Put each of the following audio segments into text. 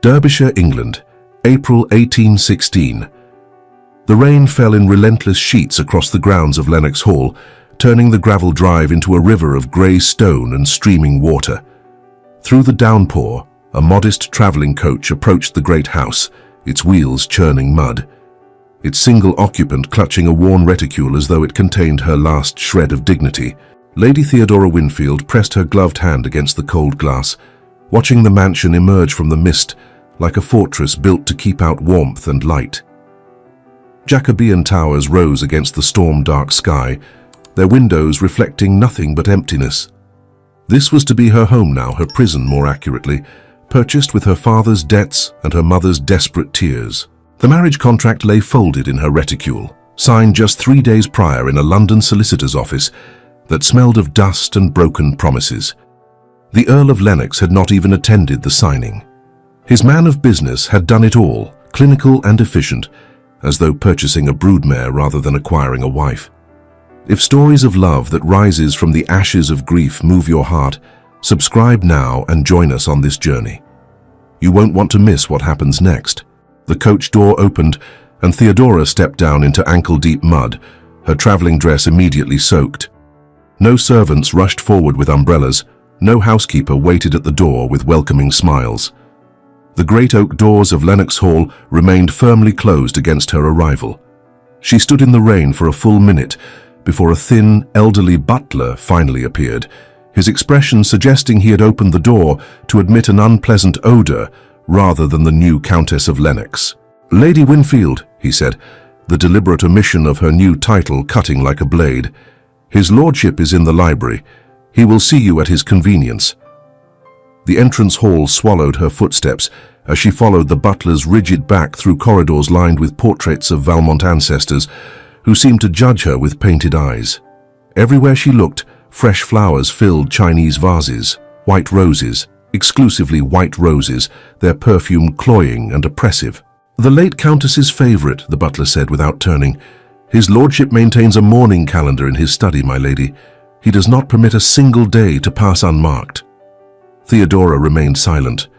Derbyshire, England, April 1816. The rain fell in relentless sheets across the grounds of Lenox Hall, turning the gravel drive into a river of grey stone and streaming water. Through the downpour, a modest travelling coach approached the great house, its wheels churning mud, its single occupant clutching a worn reticule as though it contained her last shred of dignity. Lady Theodora Winfield pressed her gloved hand against the cold glass, watching the mansion emerge from the mist like a fortress built to keep out warmth and light. Jacobean towers rose against the storm-dark sky, their windows reflecting nothing but emptiness. This was to be her home now, her prison more accurately, purchased with her father's debts and her mother's desperate tears. The marriage contract lay folded in her reticule, signed just 3 days prior in a London solicitor's office that smelled of dust and broken promises. The Earl of Lennox had not even attended the signing. His man of business had done it all, clinical and efficient, as though purchasing a broodmare rather than acquiring a wife. If stories of love that rises from the ashes of grief move your heart, subscribe now and join us on this journey. You won't want to miss what happens next. The coach door opened, and Theodora stepped down into ankle-deep mud, her traveling dress immediately soaked. No servants rushed forward with umbrellas, no housekeeper waited at the door with welcoming smiles. The great oak doors of Lenox Hall remained firmly closed against her arrival. She stood in the rain for a full minute before a thin, elderly butler finally appeared, his expression suggesting he had opened the door to admit an unpleasant odor rather than the new Countess of Lennox. "Lady Winfield," he said, the deliberate omission of her new title cutting like a blade. "His lordship is in the library. He will see you at his convenience." The entrance hall swallowed her footsteps as she followed the butler's rigid back through corridors lined with portraits of Valmont ancestors who seemed to judge her with painted eyes. Everywhere she looked, fresh flowers filled Chinese vases, white roses, exclusively white roses, their perfume cloying and oppressive. "The late Countess's favourite," the butler said without turning. "His lordship maintains a mourning calendar in his study, my lady. He does not permit a single day to pass unmarked." Theodora remained silent.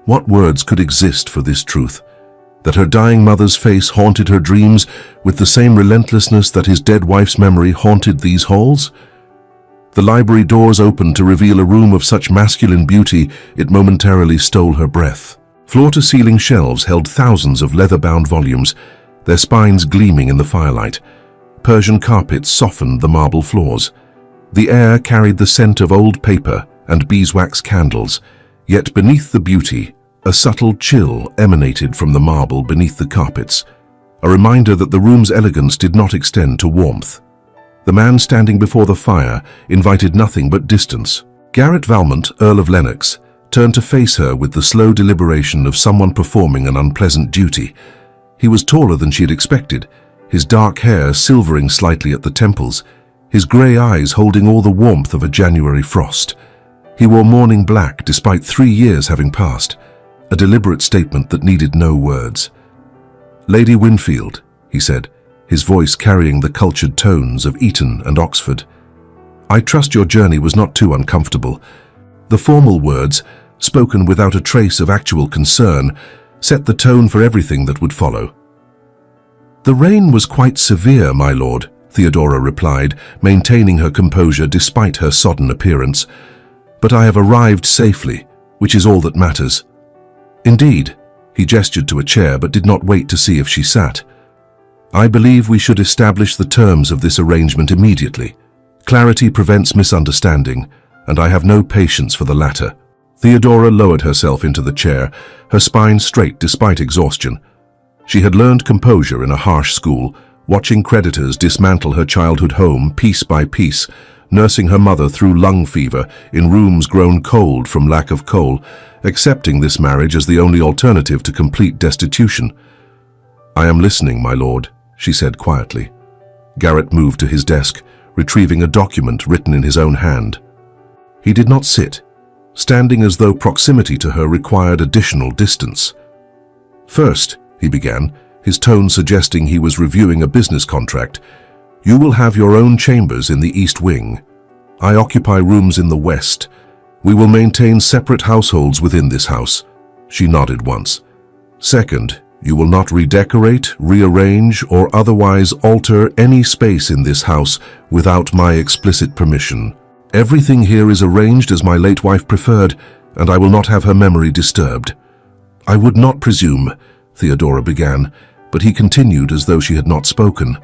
What words could exist for this truth? That her dying mother's face haunted her dreams with the same relentlessness that his dead wife's memory haunted these halls? The library doors opened to reveal a room of such masculine beauty it momentarily stole her breath. Floor-to-ceiling shelves held thousands of leather-bound volumes, their spines gleaming in the firelight. Persian carpets softened the marble floors. The air carried the scent of old paper and beeswax candles, yet beneath the beauty, a subtle chill emanated from the marble beneath the carpets, a reminder that the room's elegance did not extend to warmth. The man standing before the fire invited nothing but distance. Garrett Valmont, Earl of Lennox, turned to face her with the slow deliberation of someone performing an unpleasant duty. He was taller than she had expected, his dark hair silvering slightly at the temples, his grey eyes holding all the warmth of a January frost. He wore mourning black despite 3 years having passed, a deliberate statement that needed no words. "Lady Winfield," he said, his voice carrying the cultured tones of Eton and Oxford. "I trust your journey was not too uncomfortable." The formal words, spoken without a trace of actual concern, set the tone for everything that would follow. "The rain was quite severe, my lord," Theodora replied, maintaining her composure despite her sodden appearance. "But I have arrived safely, which is all that matters." "Indeed," he gestured to a chair but did not wait to see if she sat. "I believe we should establish the terms of this arrangement immediately. Clarity prevents misunderstanding, and I have no patience for the latter." Theodora lowered herself into the chair, her spine straight despite exhaustion. She had learned composure in a harsh school, watching creditors dismantle her childhood home piece by piece, nursing her mother through lung fever in rooms grown cold from lack of coal, accepting this marriage as the only alternative to complete destitution. "I am listening, my lord," she said quietly. Garrett moved to his desk, retrieving a document written in his own hand. He did not sit, standing as though proximity to her required additional distance. "First," he began, his tone suggesting he was reviewing a business contract, "you will have your own chambers in the East Wing. I occupy rooms in the West. We will maintain separate households within this house. She nodded once. Second, you will not redecorate, rearrange, or otherwise alter any space in this house without my explicit permission. Everything here is arranged as my late wife preferred, and I will not have her memory disturbed. I would not presume, Theodora began, but he continued as though she had not spoken.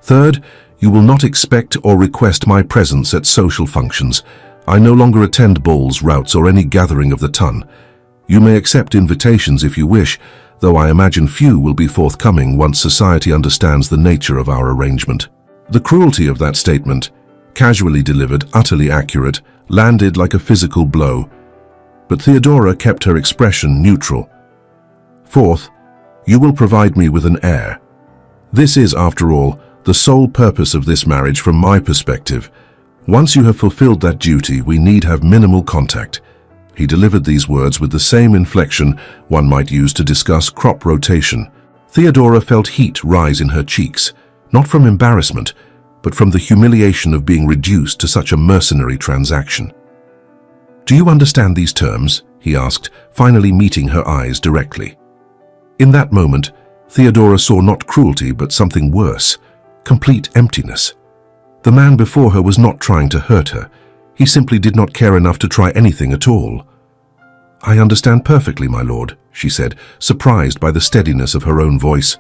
Third, you will not expect or request my presence at social functions. I no longer attend balls, routs, or any gathering of the ton. You may accept invitations if you wish, though I imagine few will be forthcoming once society understands the nature of our arrangement. The cruelty of that statement, casually delivered, utterly accurate, landed like a physical blow. But Theodora kept her expression neutral. Fourth, you will provide me with an heir. This is, after all, the sole purpose of this marriage from my perspective. Once you have fulfilled that duty, we need have minimal contact. He delivered these words with the same inflection one might use to discuss crop rotation. Theodora felt heat rise in her cheeks, not from embarrassment, but from the humiliation of being reduced to such a mercenary transaction. Do you understand these terms? He asked, finally meeting her eyes directly. In that moment, Theodora saw not cruelty but something worse, complete emptiness. The man before her was not trying to hurt her. He simply did not care enough to try anything at all. I understand perfectly, my lord, she said, surprised by the steadiness of her own voice.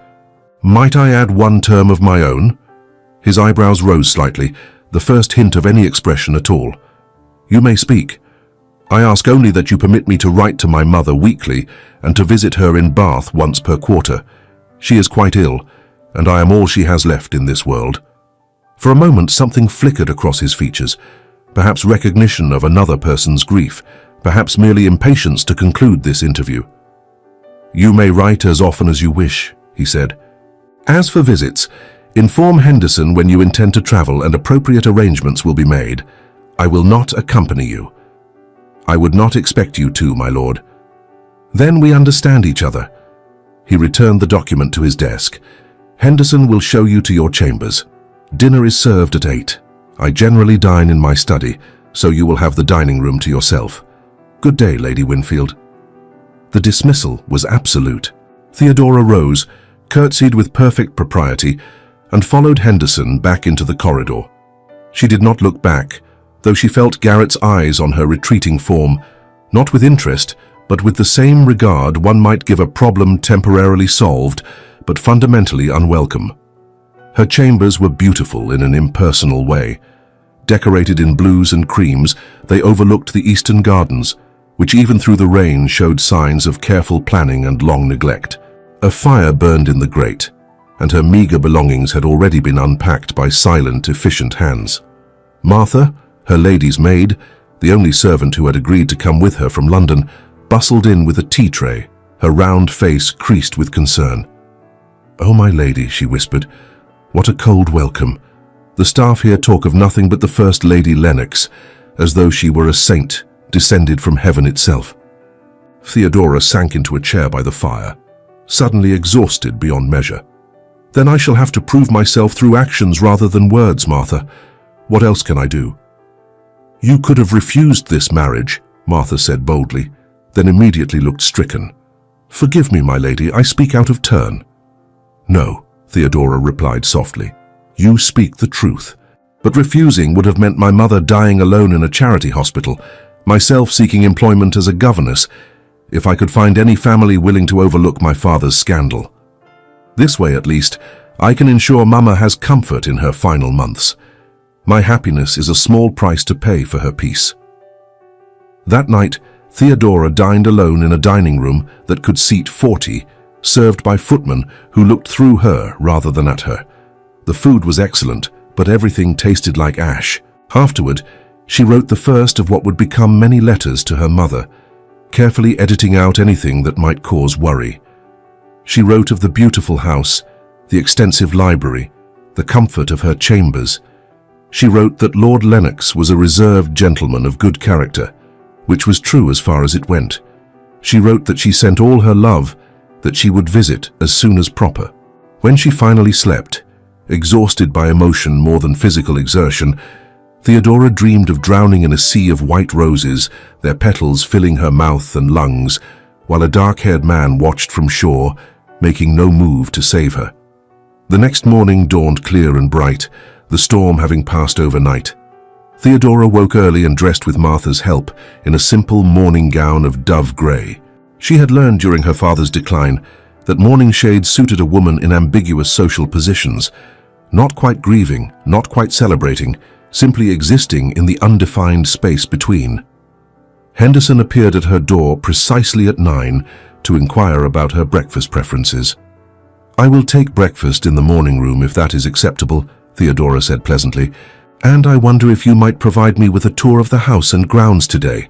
Might I add one term of my own? His eyebrows rose slightly, the first hint of any expression at all. You may speak. I ask only that you permit me to write to my mother weekly and to visit her in Bath once per quarter. She is quite ill, and I am all she has left in this world. For a moment something flickered across his features, perhaps recognition of another person's grief, perhaps merely impatience to conclude this interview. You may write as often as you wish, he said. As for visits, inform Henderson when you intend to travel and appropriate arrangements will be made. I will not accompany you. I would not expect you to, my lord. Then we understand each other. He returned the document to his desk. Henderson will show you to your chambers. Dinner is served at 8. I generally dine in my study, so you will have the dining room to yourself. Good day, Lady Winfield. The dismissal was absolute. Theodora rose, curtsied with perfect propriety, and followed Henderson back into the corridor. She did not look back, though she felt Garrett's eyes on her retreating form, not with interest, but with the same regard one might give a problem temporarily solved, but fundamentally unwelcome. Her chambers were beautiful in an impersonal way. Decorated in blues and creams, they overlooked the eastern gardens, which even through the rain showed signs of careful planning and long neglect. A fire burned in the grate, and her meager belongings had already been unpacked by silent, efficient hands. Martha, her lady's maid, the only servant who had agreed to come with her from London, bustled in with a tea tray, her round face creased with concern. "Oh, my lady," she whispered, "what a cold welcome. The staff here talk of nothing but the First Lady Lennox, as though she were a saint descended from heaven itself." Theodora sank into a chair by the fire, suddenly exhausted beyond measure. "Then I shall have to prove myself through actions rather than words, Martha. What else can I do?" "You could have refused this marriage," Martha said boldly, then immediately looked stricken. "Forgive me, my lady, I speak out of turn." "No," Theodora replied softly. "You speak the truth. But refusing would have meant my mother dying alone in a charity hospital, myself seeking employment as a governess, if I could find any family willing to overlook my father's scandal. This way, at least, I can ensure Mama has comfort in her final months. My happiness is a small price to pay for her peace." That night, Theodora dined alone in a dining room that could seat 40, served by footmen who looked through her rather than at her. The food was excellent, but everything tasted like ash. Afterward, she wrote the first of what would become many letters to her mother, carefully editing out anything that might cause worry. She wrote of the beautiful house, the extensive library, the comfort of her chambers. She wrote that Lord Lennox was a reserved gentleman of good character, which was true as far as it went. She wrote that she sent all her love, that she would visit as soon as proper. When she finally slept, exhausted by emotion more than physical exertion, Theodora dreamed of drowning in a sea of white roses, their petals filling her mouth and lungs, while a dark-haired man watched from shore, making no move to save her. The next morning dawned clear and bright, the storm having passed overnight. Theodora woke early and dressed with Martha's help in a simple morning gown of dove grey. She had learned during her father's decline that mourning shades suited a woman in ambiguous social positions, not quite grieving, not quite celebrating, simply existing in the undefined space between. Henderson appeared at her door precisely at 9 to inquire about her breakfast preferences. "I will take breakfast in the morning room if that is acceptable," Theodora said pleasantly, "and I wonder if you might provide me with a tour of the house and grounds today.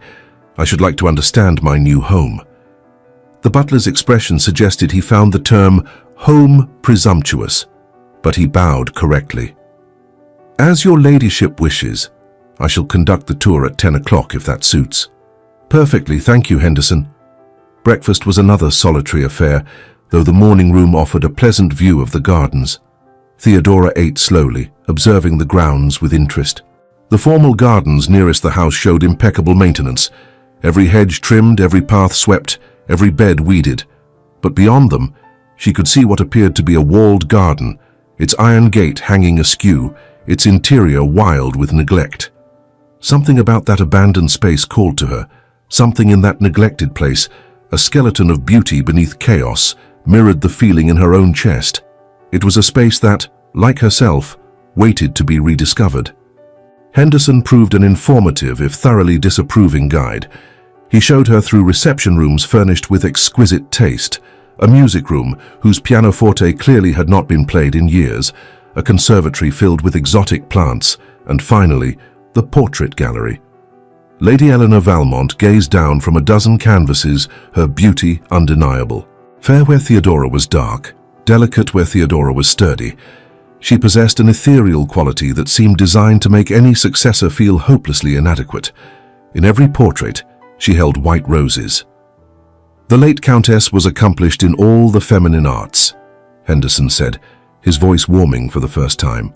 I should like to understand my new home." The butler's expression suggested he found the term home presumptuous, but he bowed correctly. "As your ladyship wishes. I shall conduct the tour at 10 o'clock if that suits." "Perfectly, thank you, Henderson." Breakfast was another solitary affair, though the morning room offered a pleasant view of the gardens. Theodora ate slowly, observing the grounds with interest. The formal gardens nearest the house showed impeccable maintenance. Every hedge trimmed, every path swept, every bed weeded. But beyond them, she could see what appeared to be a walled garden, its iron gate hanging askew, its interior wild with neglect. Something about that abandoned space called to her, something in that neglected place, a skeleton of beauty beneath chaos, mirrored the feeling in her own chest. It was a space that, like herself, waited to be rediscovered. Henderson proved an informative, if thoroughly disapproving guide. He showed her through reception rooms furnished with exquisite taste, a music room whose pianoforte clearly had not been played in years, a conservatory filled with exotic plants, and finally, the portrait gallery. Lady Eleanor Valmont gazed down from a dozen canvases, her beauty undeniable. Fair where Theodora was dark, delicate where Theodora was sturdy, she possessed an ethereal quality that seemed designed to make any successor feel hopelessly inadequate. In every portrait, she held white roses. "The late Countess was accomplished in all the feminine arts," Henderson said, his voice warming for the first time.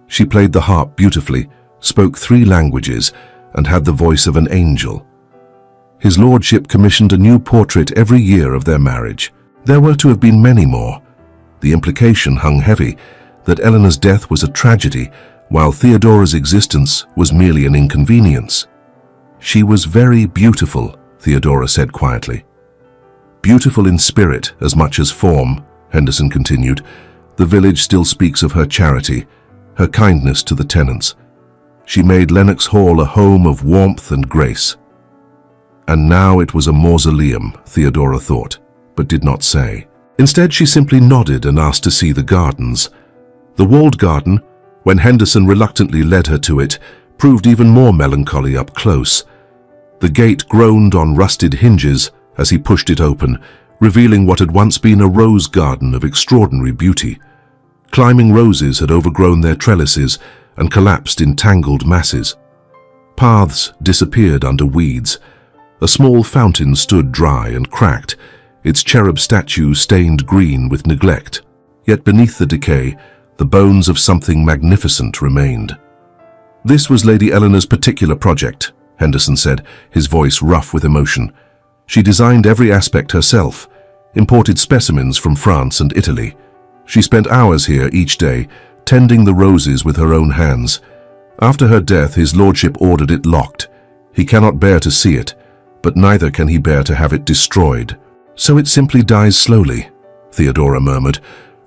"She played the harp beautifully, spoke 3 languages, and had the voice of an angel." His lordship commissioned a new portrait every year of their marriage. There were to have been many more. The implication hung heavy that Eleanor's death was a tragedy, while Theodora's existence was merely an inconvenience. "She was very beautiful," Theodora said quietly. "Beautiful in spirit as much as form," Henderson continued. "The village still speaks of her charity, her kindness to the tenants. She made Lennox Hall a home of warmth and grace." And now it was a mausoleum, Theodora thought, but did not say. Instead, she simply nodded and asked to see the gardens. The walled garden, when Henderson reluctantly led her to it, proved even more melancholy up close. The gate groaned on rusted hinges as he pushed it open, revealing what had once been a rose garden of extraordinary beauty. Climbing roses had overgrown their trellises and collapsed in tangled masses. Paths disappeared under weeds. A small fountain stood dry and cracked, its cherub statue stained green with neglect. Yet beneath the decay, the bones of something magnificent remained. "This was Lady Eleanor's particular project," Henderson said, his voice rough with emotion. "She designed every aspect herself, imported specimens from France and Italy. She spent hours here each day, tending the roses with her own hands. After her death, his lordship ordered it locked. He cannot bear to see it, but neither can he bear to have it destroyed. So it simply dies slowly," Theodora murmured,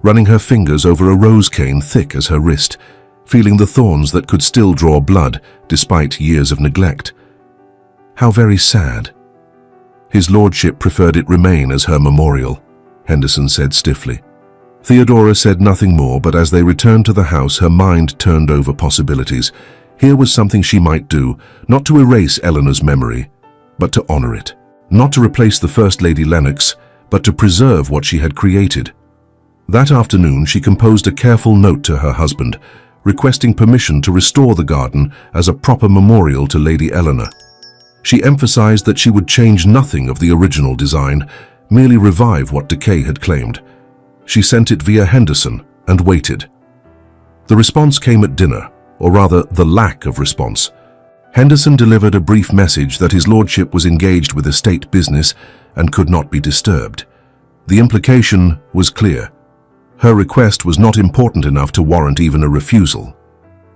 running her fingers over a rose cane thick as her wrist, feeling the thorns that could still draw blood despite years of neglect. "How very sad." "His lordship preferred it remain as her memorial," Henderson said stiffly. Theodora said nothing more, but as they returned to the house, her mind turned over possibilities. Here was something she might do, not to erase Eleanor's memory, but to honor it. Not to replace the First Lady Lennox, but to preserve what she had created. That afternoon, she composed a careful note to her husband, requesting permission to restore the garden as a proper memorial to Lady Eleanor. She emphasized that she would change nothing of the original design, merely revive what decay had claimed. She sent it via Henderson and waited. The response came at dinner, or rather the lack of response. Henderson delivered a brief message that his lordship was engaged with estate business and could not be disturbed. The implication was clear. Her request was not important enough to warrant even a refusal.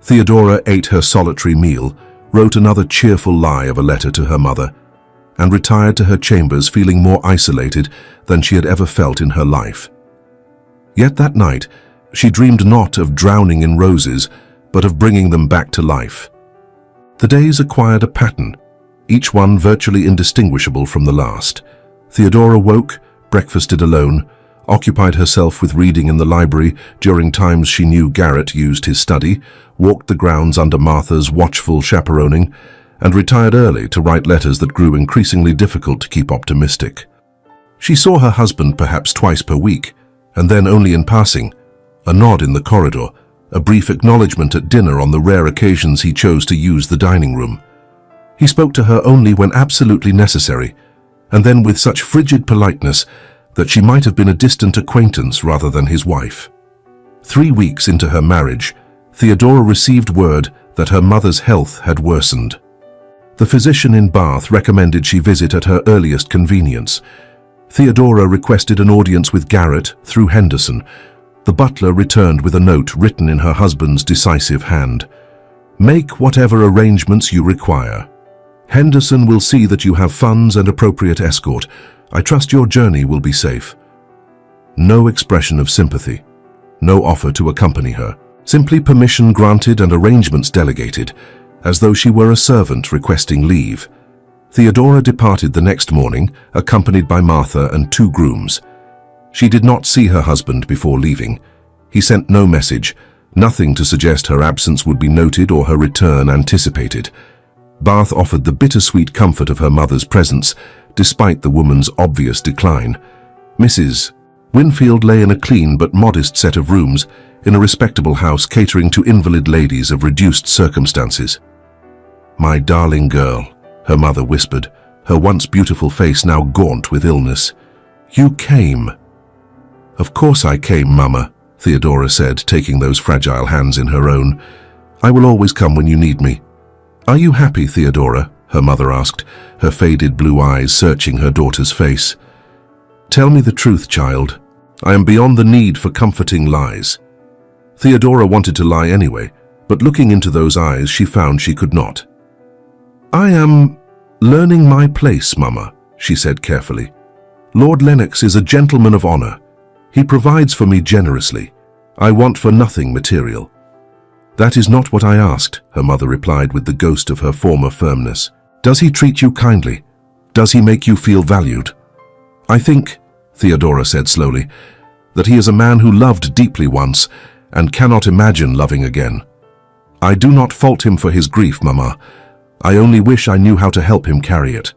Theodora ate her solitary meal, wrote another cheerful lie of a letter to her mother, and retired to her chambers feeling more isolated than she had ever felt in her life. Yet that night, she dreamed not of drowning in roses, but of bringing them back to life. The days acquired a pattern, each one virtually indistinguishable from the last. Theodora woke, breakfasted alone, occupied herself with reading in the library during times she knew Garrett used his study, walked the grounds under Martha's watchful chaperoning, and retired early to write letters that grew increasingly difficult to keep optimistic. She saw her husband perhaps twice per week, and then only in passing, a nod in the corridor, a brief acknowledgement at dinner on the rare occasions he chose to use the dining room. He spoke to her only when absolutely necessary, and then with such frigid politeness that she might have been a distant acquaintance rather than his wife. 3 weeks into her marriage, Theodora received word that her mother's health had worsened. The physician in Bath recommended she visit at her earliest convenience. Theodora requested an audience with Garrett through Henderson. The butler returned with a note written in her husband's decisive hand. "Make whatever arrangements you require. Henderson will see that you have funds and appropriate escort. I trust your journey will be safe." No expression of sympathy. No offer to accompany her. Simply permission granted and arrangements delegated, as though she were a servant requesting leave. Theodora departed the next morning, accompanied by Martha and 2 grooms. She did not see her husband before leaving. He sent no message, nothing to suggest her absence would be noted or her return anticipated. Bath offered the bittersweet comfort of her mother's presence, despite the woman's obvious decline. Mrs. Winfield lay in a clean but modest set of rooms in a respectable house catering to invalid ladies of reduced circumstances. "My darling girl," her mother whispered, her once beautiful face now gaunt with illness. "You came." "Of course I came, Mama," Theodora said, taking those fragile hands in her own. "I will always come when you need me." "Are you happy, Theodora?" her mother asked, her faded blue eyes searching her daughter's face. "Tell me the truth, child. I am beyond the need for comforting lies." Theodora wanted to lie anyway, but looking into those eyes she found she could not. "I am learning my place, Mama," she said carefully. "Lord Lennox is a gentleman of honor. He provides for me generously. I want for nothing material." "That is not what I asked," her mother replied with the ghost of her former firmness. "Does he treat you kindly? Does he make you feel valued?" "I think," Theodora said slowly, "that he is a man who loved deeply once and cannot imagine loving again. I do not fault him for his grief, Mama. I only wish I knew how to help him carry it."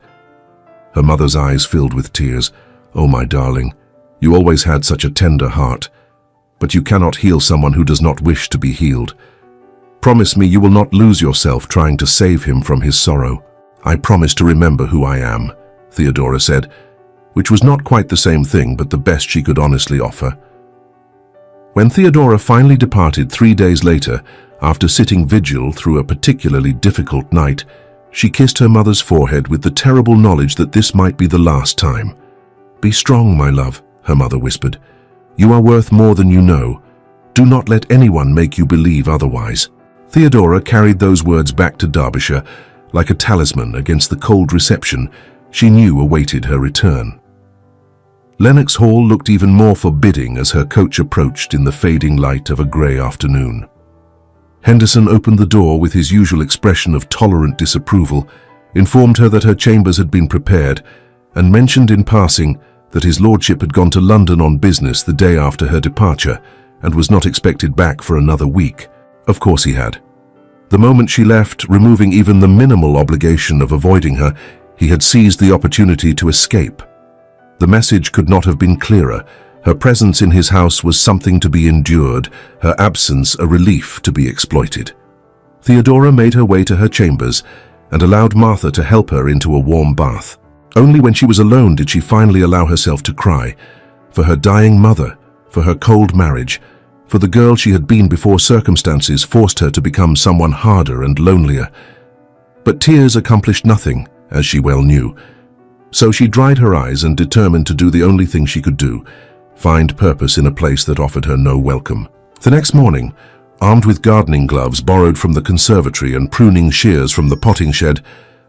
Her mother's eyes filled with tears. "Oh, my darling, you always had such a tender heart. But you cannot heal someone who does not wish to be healed. Promise me you will not lose yourself trying to save him from his sorrow." "I promise to remember who I am," Theodora said, which was not quite the same thing, but the best she could honestly offer. When Theodora finally departed 3 days later, after sitting vigil through a particularly difficult night, she kissed her mother's forehead with the terrible knowledge that this might be the last time. "Be strong, my love," her mother whispered. "You are worth more than you know. Do not let anyone make you believe otherwise." Theodora carried those words back to Derbyshire, like a talisman against the cold reception she knew awaited her return. Lennox Hall looked even more forbidding as her coach approached in the fading light of a grey afternoon. Henderson opened the door with his usual expression of tolerant disapproval, informed her that her chambers had been prepared, and mentioned in passing that his lordship had gone to London on business the day after her departure and was not expected back for another week. Of course he had. The moment she left, removing even the minimal obligation of avoiding her, he had seized the opportunity to escape. The message could not have been clearer. Her presence in his house was something to be endured, her absence a relief to be exploited. Theodora made her way to her chambers and allowed Martha to help her into a warm bath. Only when she was alone did she finally allow herself to cry, for her dying mother, for her cold marriage, for the girl she had been before circumstances forced her to become someone harder and lonelier. But tears accomplished nothing, as she well knew. So she dried her eyes and determined to do the only thing she could do, find purpose in a place that offered her no welcome. The next morning, armed with gardening gloves borrowed from the conservatory and pruning shears from the potting shed,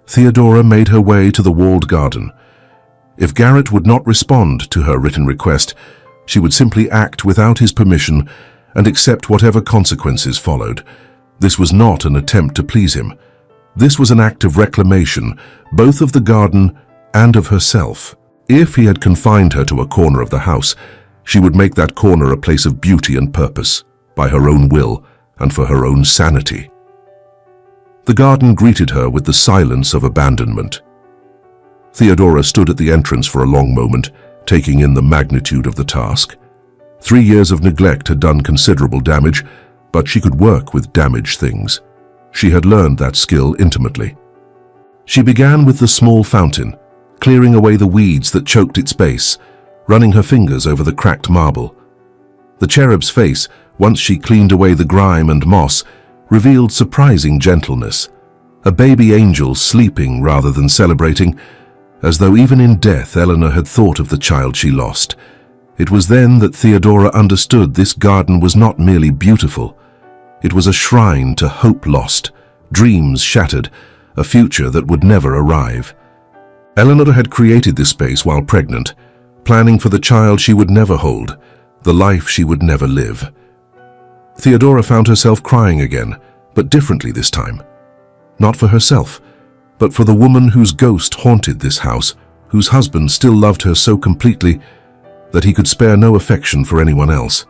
Theodora made her way to the walled garden. If Garrett would not respond to her written request, she would simply act without his permission and accept whatever consequences followed. This was not an attempt to please him. This was an act of reclamation, both of the garden and of herself. If he had confined her to a corner of the house, she would make that corner a place of beauty and purpose, by her own will and for her own sanity. The garden greeted her with the silence of abandonment. Theodora stood at the entrance for a long moment, taking in the magnitude of the task. 3 years of neglect had done considerable damage, but she could work with damaged things. She had learned that skill intimately. She began with the small fountain, clearing away the weeds that choked its base, running her fingers over the cracked marble. The cherub's face, once she cleaned away the grime and moss, revealed surprising gentleness, a baby angel sleeping rather than celebrating, as though even in death Eleanor had thought of the child she lost. It was then that Theodora understood this garden was not merely beautiful. It was a shrine to hope lost, dreams shattered, a future that would never arrive. Eleanor had created this space while pregnant, planning for the child she would never hold, the life she would never live. Theodora found herself crying again, but differently this time. Not for herself, but for the woman whose ghost haunted this house, whose husband still loved her so completely that he could spare no affection for anyone else.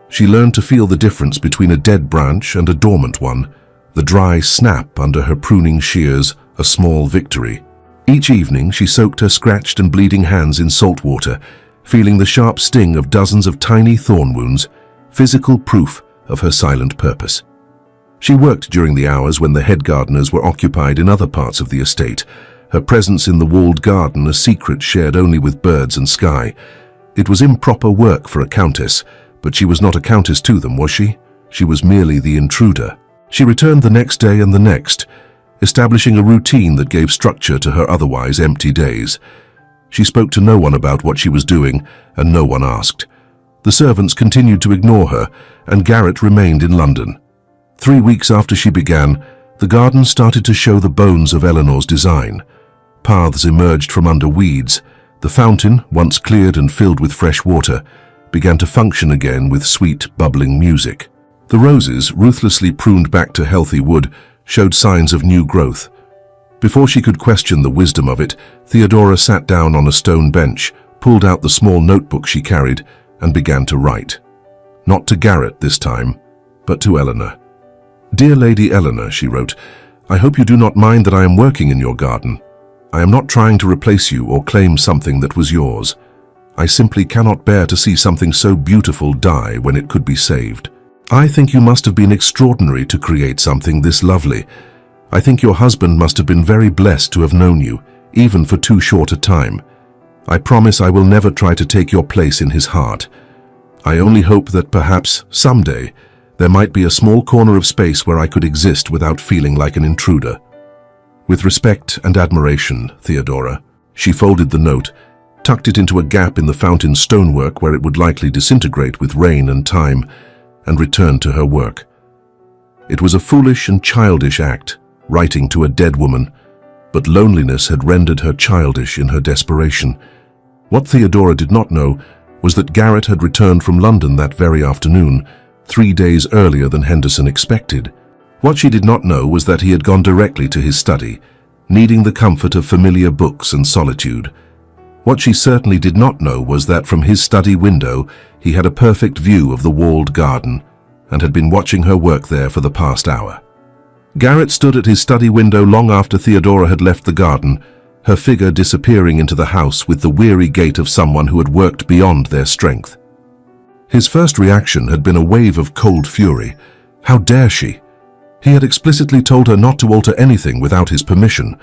She learned to feel the difference between a dead branch and a dormant one, the dry snap under her pruning shears, a small victory. Each evening she soaked her scratched and bleeding hands in salt water, feeling the sharp sting of dozens of tiny thorn wounds, physical proof of her silent purpose. She worked during the hours when the head gardeners were occupied in other parts of the estate, her presence in the walled garden a secret shared only with birds and sky. It was improper work for a countess, but she was not a countess to them, was she? She was merely the intruder. She returned the next day and the next, establishing a routine that gave structure to her otherwise empty days. She spoke to no one about what she was doing, and no one asked. The servants continued to ignore her, and Garrett remained in London. 3 weeks after she began, the garden started to show the bones of Eleanor's design. Paths emerged from under weeds. The fountain, once cleared and filled with fresh water, began to function again with sweet, bubbling music. The roses, ruthlessly pruned back to healthy wood, showed signs of new growth. Before she could question the wisdom of it, Theodora sat down on a stone bench, pulled out the small notebook she carried, and began to write. Not to Garrett this time, but to Eleanor. "Dear Lady Eleanor," she wrote, "I hope you do not mind that I am working in your garden. I am not trying to replace you or claim something that was yours. I simply cannot bear to see something so beautiful die when it could be saved. I think you must have been extraordinary to create something this lovely. I think your husband must have been very blessed to have known you, even for too short a time. I promise I will never try to take your place in his heart. I only hope that perhaps, someday, there might be a small corner of space where I could exist without feeling like an intruder. With respect and admiration, Theodora." She folded the note, tucked it into a gap in the fountain's stonework where it would likely disintegrate with rain and time, and returned to her work. It was a foolish and childish act, writing to a dead woman, but loneliness had rendered her childish in her desperation. What Theodora did not know was that Garrett had returned from London that very afternoon, 3 days earlier than Henderson expected. What she did not know was that he had gone directly to his study, needing the comfort of familiar books and solitude. What she certainly did not know was that from his study window he had a perfect view of the walled garden and had been watching her work there for the past hour. Garrett stood at his study window long after Theodora had left the garden, her figure disappearing into the house with the weary gait of someone who had worked beyond their strength. His first reaction had been a wave of cold fury. How dare she? He had explicitly told her not to alter anything without his permission.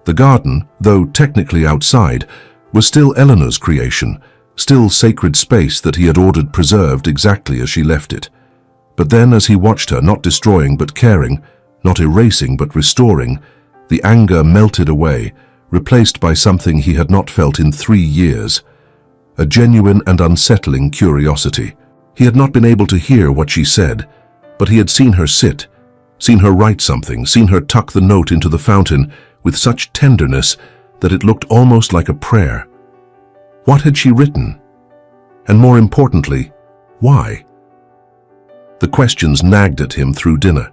The garden, though technically outside, was still Eleanor's creation, still sacred space that he had ordered preserved exactly as she left it. But then, as he watched her, not destroying but caring, not erasing but restoring, the anger melted away, replaced by something he had not felt in 3 years, a genuine and unsettling curiosity. He had not been able to hear what she said, but he had seen her sit, seen her write something, seen her tuck the note into the fountain with such tenderness that it looked almost like a prayer. What had she written? And more importantly, why? The questions nagged at him through dinner.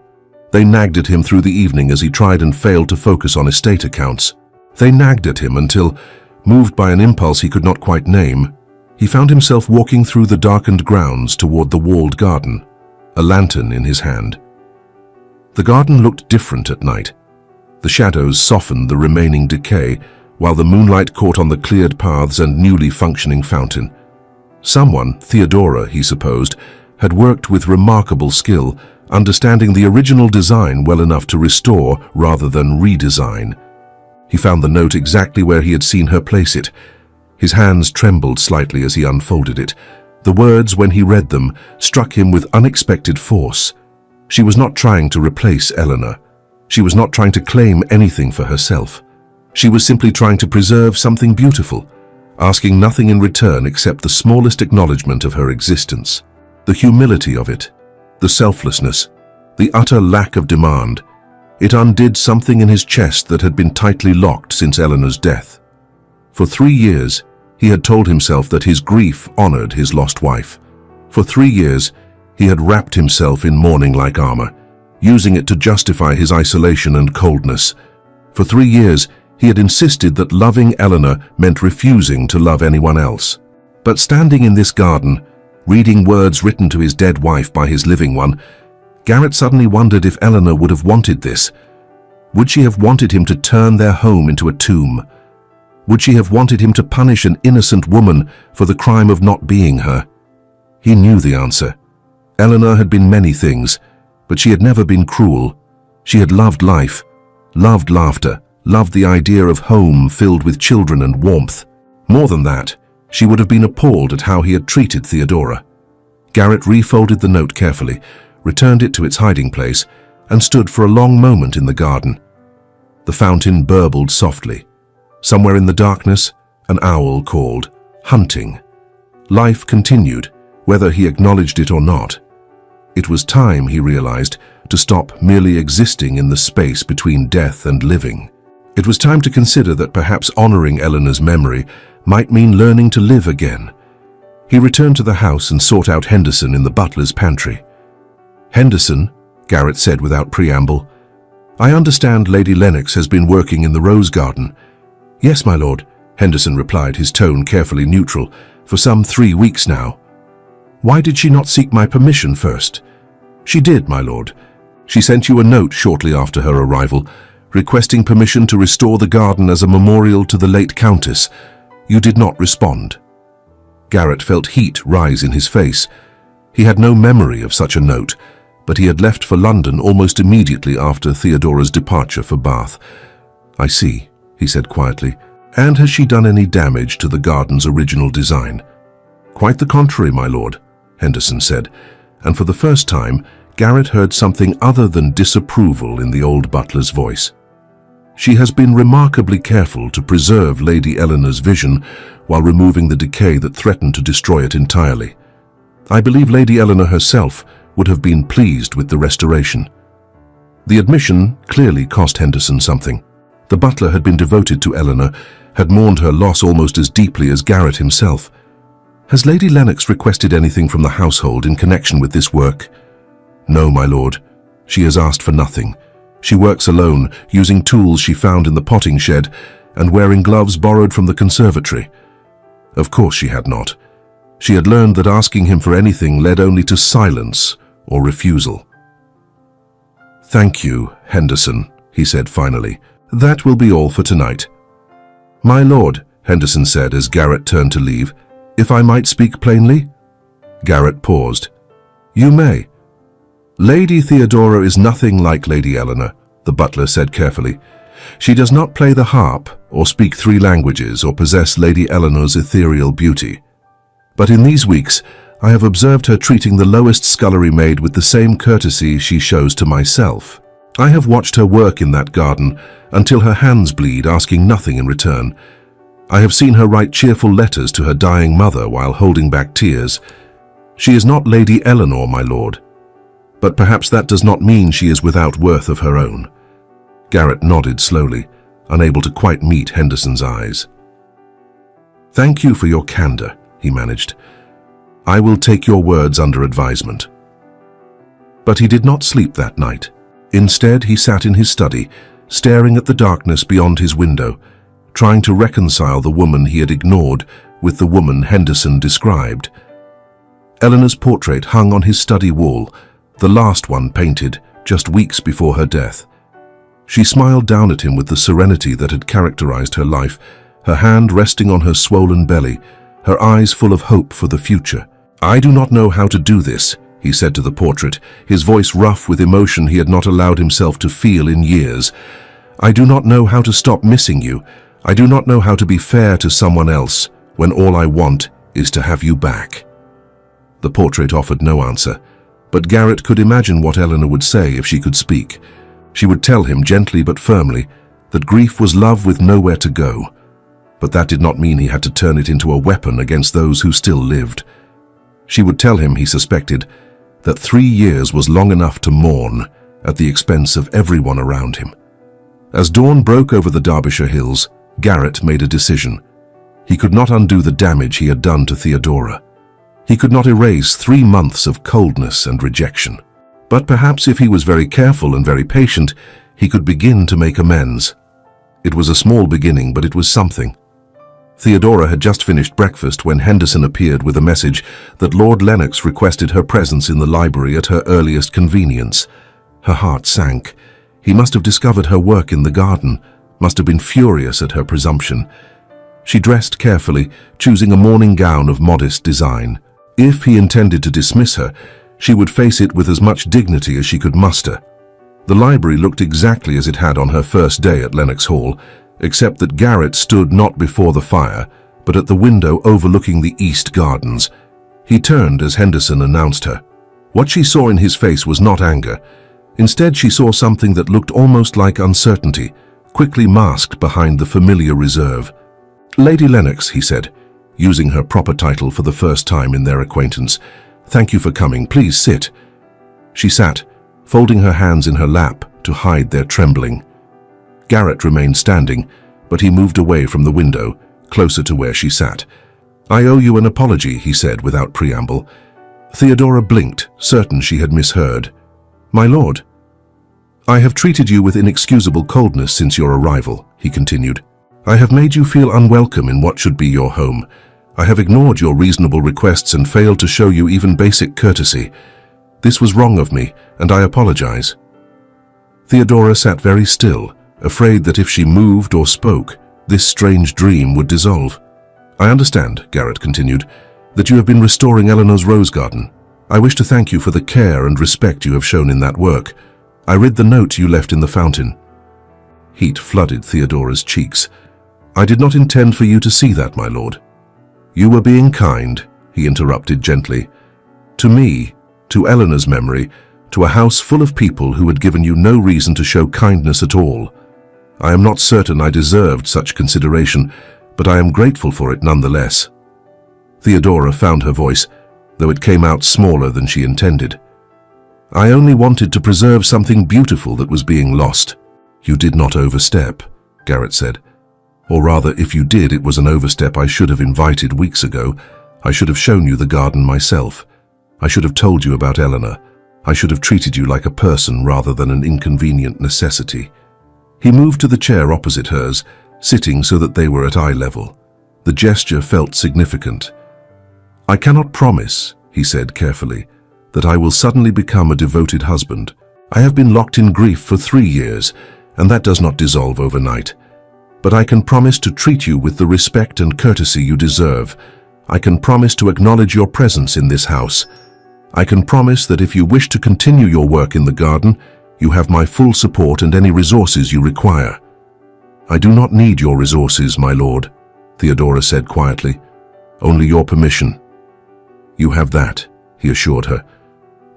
They nagged at him through the evening as he tried and failed to focus on estate accounts. They nagged at him until, moved by an impulse he could not quite name, he found himself walking through the darkened grounds toward the walled garden, a lantern in his hand. The garden looked different at night. The shadows softened the remaining decay, while the moonlight caught on the cleared paths and newly functioning fountain. Someone, Theodora, he supposed, had worked with remarkable skill, understanding the original design well enough to restore rather than redesign. He found the note exactly where he had seen her place it. His hands trembled slightly as he unfolded it. The words, when he read them, struck him with unexpected force. She was not trying to replace Eleanor. She was not trying to claim anything for herself. She was simply trying to preserve something beautiful, asking nothing in return except the smallest acknowledgement of her existence. The humility of it, the selflessness, the utter lack of demand. It undid something in his chest that had been tightly locked since Eleanor's death. For 3 years, he had told himself that his grief honored his lost wife. For 3 years, he had wrapped himself in mourning-like armor, using it to justify his isolation and coldness. For 3 years, he had insisted that loving Eleanor meant refusing to love anyone else. But standing in this garden, reading words written to his dead wife by his living one, Garrett suddenly wondered if Eleanor would have wanted this. Would she have wanted him to turn their home into a tomb? Would she have wanted him to punish an innocent woman for the crime of not being her? He knew the answer. Eleanor had been many things, but she had never been cruel. She had loved life, loved laughter, loved the idea of home filled with children and warmth. More than that, she would have been appalled at how he had treated Theodora. Garrett refolded the note carefully, returned it to its hiding place, and stood for a long moment in the garden. The fountain burbled softly. Somewhere in the darkness, an owl called, hunting. Life continued, whether he acknowledged it or not. It was time, he realized, to stop merely existing in the space between death and living. It was time to consider that perhaps honoring Eleanor's memory might mean learning to live again. He returned to the house and sought out Henderson in the butler's pantry. "Henderson," Garrett said without preamble, "I understand Lady Lennox has been working in the rose garden." "Yes, my lord," Henderson replied, his tone carefully neutral, "for some 3 weeks now." "Why did she not seek my permission first?" "She did, my lord. She sent you a note shortly after her arrival, requesting permission to restore the garden as a memorial to the late Countess. You did not respond." Garrett felt heat rise in his face. He had no memory of such a note, but he had left for London almost immediately after Theodora's departure for Bath. "I see," he said quietly. "And has she done any damage to the garden's original design?" "Quite the contrary, my lord," Henderson said, and for the first time, Garrett heard something other than disapproval in the old butler's voice. "She has been remarkably careful to preserve Lady Eleanor's vision while removing the decay that threatened to destroy it entirely. I believe Lady Eleanor herself would have been pleased with the restoration." The admission clearly cost Henderson something. The butler had been devoted to Eleanor, had mourned her loss almost as deeply as Garrett himself. "Has Lady Lennox requested anything from the household in connection with this work?" "No, my lord. She has asked for nothing. She works alone, using tools she found in the potting shed and wearing gloves borrowed from the conservatory." Of course she had not. She had learned that asking him for anything led only to silence or refusal. "Thank you, Henderson," he said finally. "That will be all for tonight." "My lord," Henderson said as Garrett turned to leave, "if I might speak plainly?" Garrett paused. "You may." "Lady Theodora is nothing like Lady Eleanor," the butler said carefully. "She does not play the harp, or speak 3 languages, or possess Lady Eleanor's ethereal beauty. But in these weeks, I have observed her treating the lowest scullery maid with the same courtesy she shows to myself. I have watched her work in that garden until her hands bleed, asking nothing in return. I have seen her write cheerful letters to her dying mother while holding back tears. She is not Lady Eleanor, my lord. But perhaps that does not mean she is without worth of her own. Garrett nodded slowly, unable to quite meet Henderson's eyes. Thank you for your candor, he managed. I will take your words under advisement. But he did not sleep that night. Instead, he sat in his study, staring at the darkness beyond his window, trying to reconcile the woman he had ignored with the woman Henderson described. Eleanor's portrait hung on his study wall, the last one painted just weeks before her death. She smiled down at him with the serenity that had characterized her life, her hand resting on her swollen belly, her eyes full of hope for the future. I do not know how to do this, he said to the portrait, his voice rough with emotion he had not allowed himself to feel in years. I do not know how to stop missing you. I do not know how to be fair to someone else when all I want is to have you back. The portrait offered no answer, but Garrett could imagine what Eleanor would say if she could speak. She would tell him gently but firmly that grief was love with nowhere to go. But that did not mean he had to turn it into a weapon against those who still lived. She would tell him, he suspected, that 3 years was long enough to mourn at the expense of everyone around him. As dawn broke over the Derbyshire hills, Garrett made a decision. He could not undo the damage he had done to Theodora. He could not erase 3 months of coldness and rejection. But perhaps if he was very careful and very patient, he could begin to make amends. It was a small beginning, but it was something. Theodora had just finished breakfast when Henderson appeared with a message that Lord Lennox requested her presence in the library at her earliest convenience. Her heart sank. He must have discovered her work in the garden, must have been furious at her presumption. She dressed carefully, choosing a morning gown of modest design. If he intended to dismiss her, she would face it with as much dignity as she could muster. The library looked exactly as it had on her first day at Lennox Hall, except that Garrett stood not before the fire, but at the window overlooking the east gardens. He turned as Henderson announced her. What she saw in his face was not anger. Instead, she saw something that looked almost like uncertainty, quickly masked behind the familiar reserve. Lady Lennox, he said, using her proper title for the first time in their acquaintance. Thank you for coming. Please sit. She sat, folding her hands in her lap to hide their trembling. Garrett remained standing, but he moved away from the window, closer to where she sat. I owe you an apology, he said without preamble. Theodora blinked, certain she had misheard. My lord. I have treated you with inexcusable coldness since your arrival, he continued. I have made you feel unwelcome in what should be your home. I have ignored your reasonable requests and failed to show you even basic courtesy. This was wrong of me, and I apologize. Theodora sat very still, afraid that if she moved or spoke, this strange dream would dissolve. I understand, Garrett continued, that you have been restoring Eleanor's rose garden. I wish to thank you for the care and respect you have shown in that work. I read the note you left in the fountain. Heat flooded Theodora's cheeks. I did not intend for you to see that, my lord. You were being kind, he interrupted gently. To me, to Eleanor's memory, to a house full of people who had given you no reason to show kindness at all. I am not certain I deserved such consideration, but I am grateful for it nonetheless. Theodora found her voice, though it came out smaller than she intended. I only wanted to preserve something beautiful that was being lost. You did not overstep, Garrett said. Or rather, if you did, it was an overstep I should have invited weeks ago. I should have shown you the garden myself. I should have told you about Eleanor. I should have treated you like a person rather than an inconvenient necessity. He moved to the chair opposite hers, sitting so that they were at eye level. The gesture felt significant. I cannot promise, he said carefully, that I will suddenly become a devoted husband. I have been locked in grief for 3 years, and that does not dissolve overnight. But I can promise to treat you with the respect and courtesy you deserve. I can promise to acknowledge your presence in this house. I can promise that if you wish to continue your work in the garden, you have my full support and any resources you require. I do not need your resources, my lord, Theodora said quietly. Only your permission. You have that, he assured her,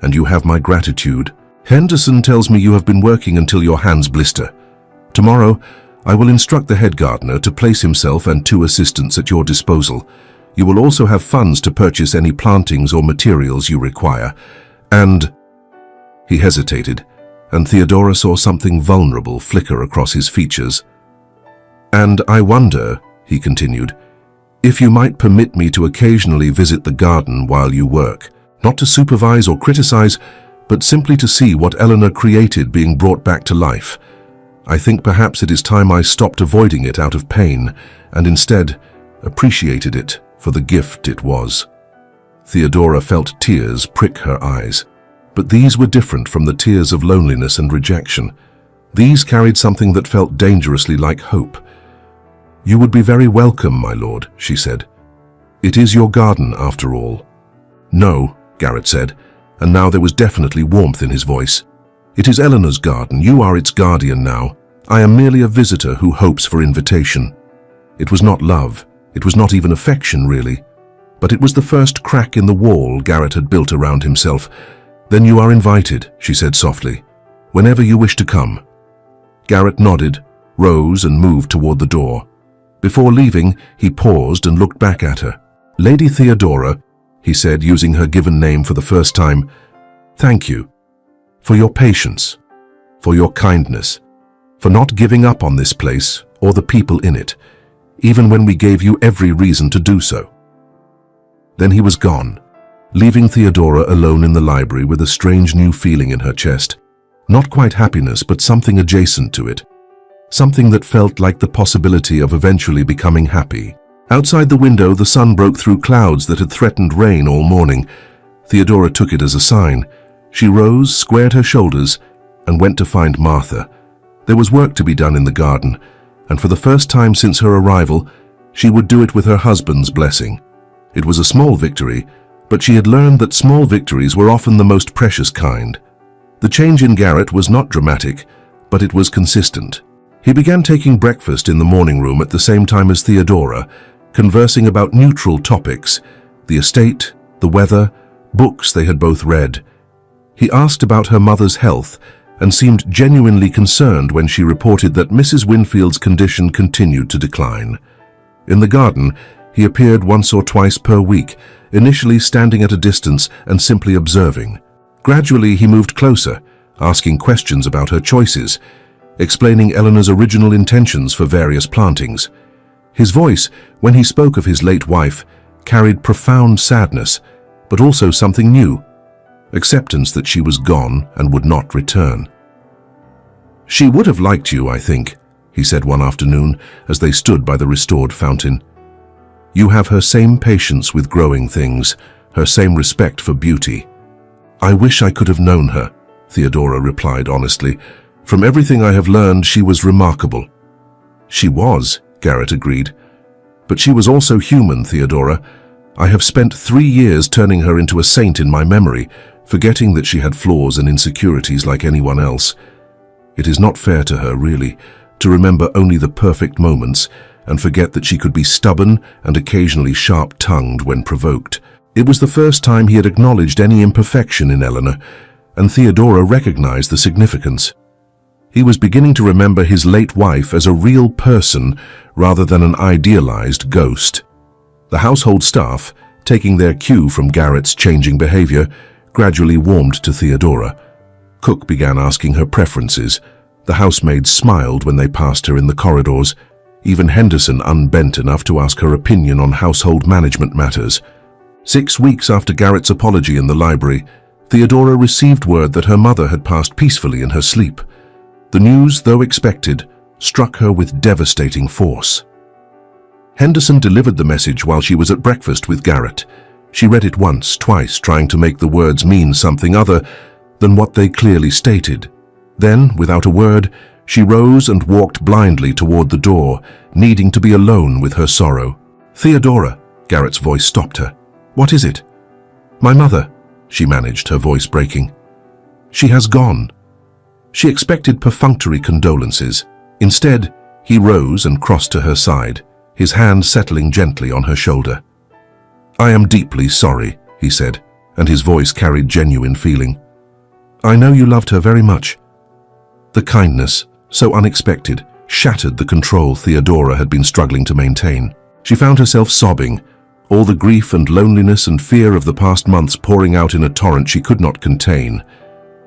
and you have my gratitude. Henderson tells me you have been working until your hands blister. Tomorrow, I will instruct the head gardener to place himself and 2 assistants at your disposal. You will also have funds to purchase any plantings or materials you require. And... He hesitated, and Theodora saw something vulnerable flicker across his features. And I wonder, he continued, if you might permit me to occasionally visit the garden while you work, not to supervise or criticize, but simply to see what Eleanor created being brought back to life. I think perhaps it is time I stopped avoiding it out of pain, and instead appreciated it for the gift it was. Theodora felt tears prick her eyes, but these were different from the tears of loneliness and rejection. These carried something that felt dangerously like hope. You would be very welcome, my lord, she said. It is your garden, after all. No, Garrett said, and now there was definitely warmth in his voice. It is Eleanor's garden. You are its guardian now. I am merely a visitor who hopes for invitation. It was not love. It was not even affection, really. But it was the first crack in the wall Garrett had built around himself. Then you are invited, she said softly, whenever you wish to come. Garrett nodded, rose and moved toward the door. Before leaving, he paused and looked back at her. Lady Theodora, he said, using her given name for the first time, thank you for your patience, for your kindness, for not giving up on this place or the people in it, even when we gave you every reason to do so. Then he was gone, leaving Theodora alone in the library with a strange new feeling in her chest. Not quite happiness, but something adjacent to it. Something that felt like the possibility of eventually becoming happy. Outside the window, the sun broke through clouds that had threatened rain all morning. Theodora took it as a sign. She rose, squared her shoulders, and went to find Martha. There was work to be done in the garden, and for the first time since her arrival, she would do it with her husband's blessing. It was a small victory, but she had learned that small victories were often the most precious kind. The change in Garrett was not dramatic, but it was consistent. He began taking breakfast in the morning room at the same time as Theodora, conversing about neutral topics, the estate, the weather, books they had both read. He asked about her mother's health and seemed genuinely concerned when she reported that Mrs. Winfield's condition continued to decline. In the garden, he appeared once or twice per week, initially standing at a distance and simply observing. Gradually, he moved closer, asking questions about her choices, explaining Eleanor's original intentions for various plantings. His voice, when he spoke of his late wife, carried profound sadness, but also something new, acceptance that she was gone and would not return. She would have liked you, I think, he said one afternoon as they stood by the restored fountain. You have her same patience with growing things, her same respect for beauty. I wish I could have known her, Theodora replied honestly. From everything I have learned, she was remarkable. She was, Garrett agreed. But she was also human, Theodora. I have spent 3 years turning her into a saint in my memory, forgetting that she had flaws and insecurities like anyone else. It is not fair to her, really, to remember only the perfect moments and forget that she could be stubborn and occasionally sharp-tongued when provoked. It was the first time he had acknowledged any imperfection in Eleanor, and Theodora recognized the significance. He was beginning to remember his late wife as a real person rather than an idealized ghost. The household staff, taking their cue from Garrett's changing behavior, gradually warmed to Theodora. Cook began asking her preferences. The housemaids smiled when they passed her in the corridors. Even Henderson unbent enough to ask her opinion on household management matters. 6 weeks after Garrett's apology in the library, Theodora received word that her mother had passed peacefully in her sleep. The news, though expected, struck her with devastating force. Henderson delivered the message while she was at breakfast with Garrett. She read it once, twice, trying to make the words mean something other than what they clearly stated. Then, without a word, she rose and walked blindly toward the door, needing to be alone with her sorrow. Theodora, Garrett's voice stopped her. What is it? My mother, she managed, her voice breaking. She has gone. She expected perfunctory condolences. Instead, he rose and crossed to her side, his hand settling gently on her shoulder. I am deeply sorry, he said, and his voice carried genuine feeling. I know you loved her very much." The kindness, so unexpected, shattered the control Theodora had been struggling to maintain. She found herself sobbing, all the grief and loneliness and fear of the past months pouring out in a torrent she could not contain.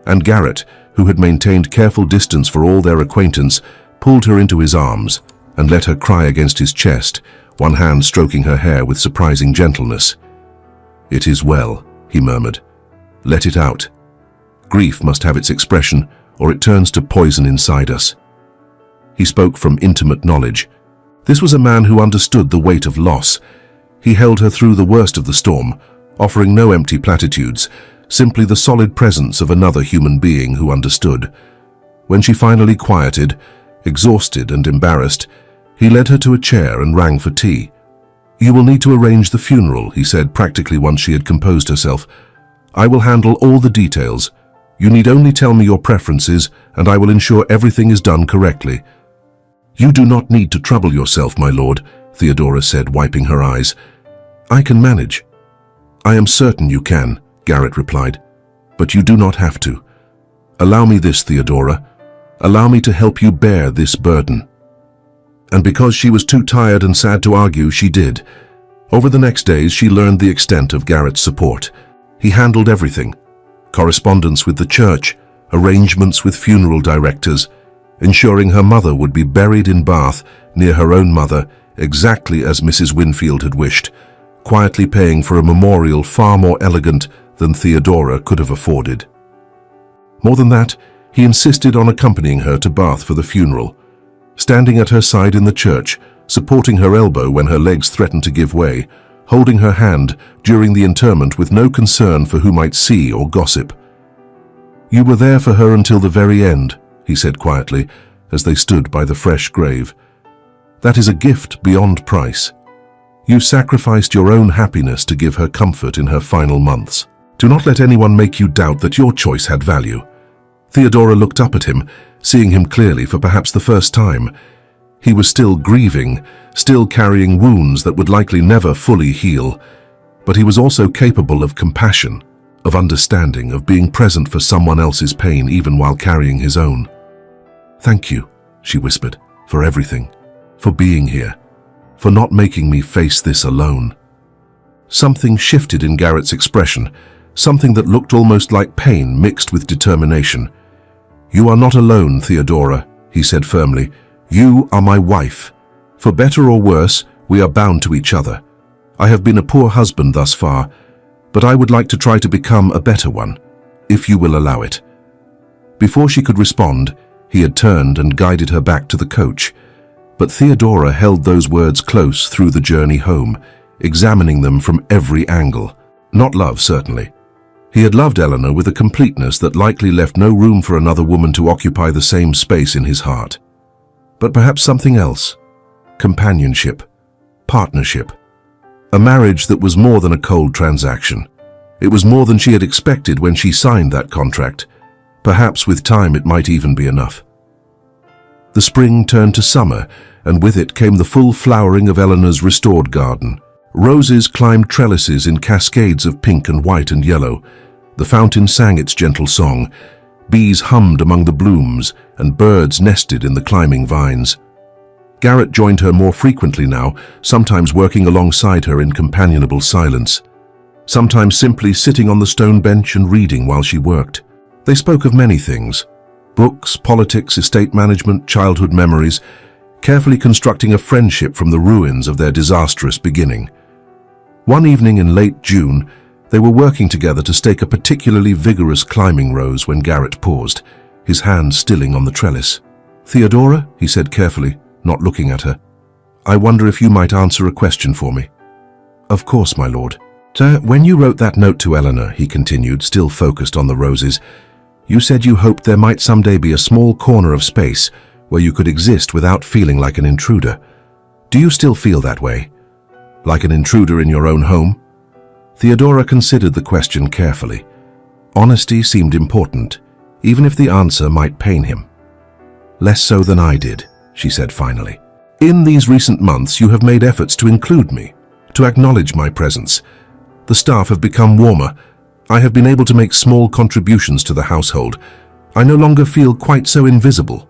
And Garrett, who had maintained careful distance for all their acquaintance, pulled her into his arms and let her cry against his chest, one hand stroking her hair with surprising gentleness. "It is well," he murmured. "Let it out. Grief must have its expression, or it turns to poison inside us." He spoke from intimate knowledge. This was a man who understood the weight of loss. He held her through the worst of the storm, offering no empty platitudes, simply the solid presence of another human being who understood. When she finally quieted, exhausted and embarrassed, he led her to a chair and rang for tea. "You will need to arrange the funeral," he said practically once she had composed herself. "I will handle all the details. You need only tell me your preferences, and I will ensure everything is done correctly." "You do not need to trouble yourself, my lord," Theodora said, wiping her eyes. "I can manage." "I am certain you can," Garrett replied. "But you do not have to. Allow me this, Theodora. Allow me to help you bear this burden." And because she was too tired and sad to argue, she did. Over the next days, she learned the extent of Garrett's support. He handled everything: correspondence with the church, arrangements with funeral directors, ensuring her mother would be buried in Bath near her own mother, exactly as Mrs. Winfield had wished, quietly paying for a memorial far more elegant than Theodora could have afforded. More than that, he insisted on accompanying her to Bath for the funeral, standing at her side in the church, supporting her elbow when her legs threatened to give way, holding her hand during the interment with no concern for who might see or gossip. "You were there for her until the very end," he said quietly, as they stood by the fresh grave. "That is a gift beyond price. You sacrificed your own happiness to give her comfort in her final months. Do not let anyone make you doubt that your choice had value." Theodora looked up at him, seeing him clearly for perhaps the first time. He was still grieving, still carrying wounds that would likely never fully heal, but he was also capable of compassion, of understanding, of being present for someone else's pain even while carrying his own. "Thank you," she whispered, "for everything, for being here, for not making me face this alone." Something shifted in Garrett's expression, something that looked almost like pain mixed with determination. "You are not alone, Theodora," he said firmly. "You are my wife. For better or worse, we are bound to each other. I have been a poor husband thus far, but I would like to try to become a better one, if you will allow it." Before she could respond, he had turned and guided her back to the coach. But Theodora held those words close through the journey home, examining them from every angle. Not love, certainly. He had loved Eleanor with a completeness that likely left no room for another woman to occupy the same space in his heart. But perhaps something else. Companionship. Partnership. A marriage that was more than a cold transaction. It was more than she had expected when she signed that contract. Perhaps with time it might even be enough. The spring turned to summer, and with it came the full flowering of Eleanor's restored garden. Roses climbed trellises in cascades of pink and white and yellow. The fountain sang its gentle song. Bees hummed among the blooms, and birds nested in the climbing vines. Garrett joined her more frequently now, sometimes working alongside her in companionable silence, sometimes simply sitting on the stone bench and reading while she worked. They spoke of many things: books, politics, estate management, childhood memories, carefully constructing a friendship from the ruins of their disastrous beginning. One evening in late June, they were working together to stake a particularly vigorous climbing rose when Garrett paused, his hand stilling on the trellis. "Theodora," he said carefully, not looking at her, "I wonder if you might answer a question for me." "Of course, my lord." "Sir, when you wrote that note to Eleanor," he continued, still focused on the roses, "you said you hoped there might someday be a small corner of space where you could exist without feeling like an intruder. Do you still feel that way? Like an intruder in your own home?" Theodora considered the question carefully. Honesty seemed important, even if the answer might pain him. "Less so than I did," she said finally. "In these recent months you have made efforts to include me, to acknowledge my presence. The staff have become warmer, I have been able to make small contributions to the household. I no longer feel quite so invisible."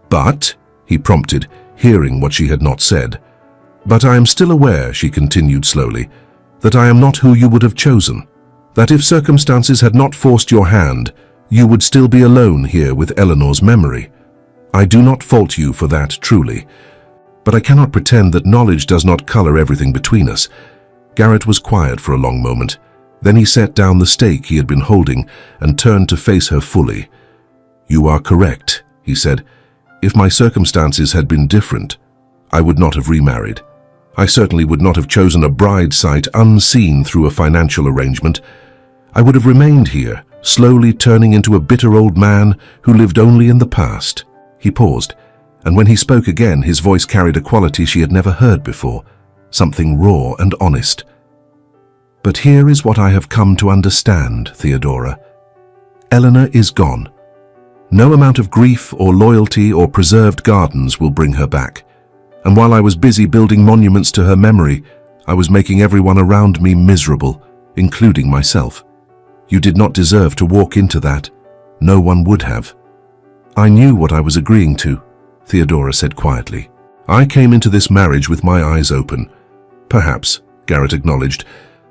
"But," he prompted, hearing what she had not said. "But I am still aware," she continued slowly, "that I am not who you would have chosen. That if circumstances had not forced your hand, you would still be alone here with Eleanor's memory. I do not fault you for that, truly. But I cannot pretend that knowledge does not color everything between us." Garrett was quiet for a long moment. Then he set down the stake he had been holding and turned to face her fully. "You are correct," he said. "If my circumstances had been different, I would not have remarried. I certainly would not have chosen a bride site unseen through a financial arrangement. I would have remained here, slowly turning into a bitter old man who lived only in the past." He paused, and when he spoke again, his voice carried a quality she had never heard before, something raw and honest. "But here is what I have come to understand, Theodora. Eleanor is gone. No amount of grief or loyalty or preserved gardens will bring her back. And while I was busy building monuments to her memory, I was making everyone around me miserable, including myself. You did not deserve to walk into that. No one would have." "I knew what I was agreeing to," Theodora said quietly. "I came into this marriage with my eyes open." "Perhaps," Garrett acknowledged,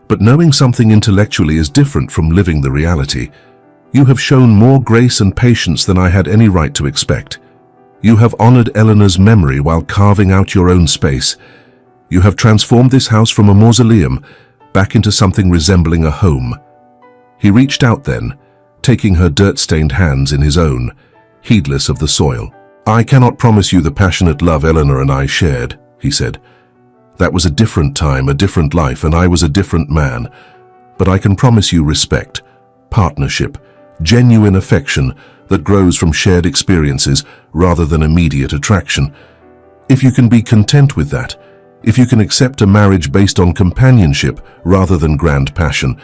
"but knowing something intellectually is different from living the reality. You have shown more grace and patience than I had any right to expect. You have honored Eleanor's memory while carving out your own space. You have transformed this house from a mausoleum back into something resembling a home." He reached out then, taking her dirt-stained hands in his own, heedless of the soil. "I cannot promise you the passionate love Eleanor and I shared," he said. "That was a different time, a different life, and I was a different man. But I can promise you respect, partnership, genuine affection that grows from shared experiences rather than immediate attraction. If you can be content with that, if you can accept a marriage based on companionship rather than grand passion,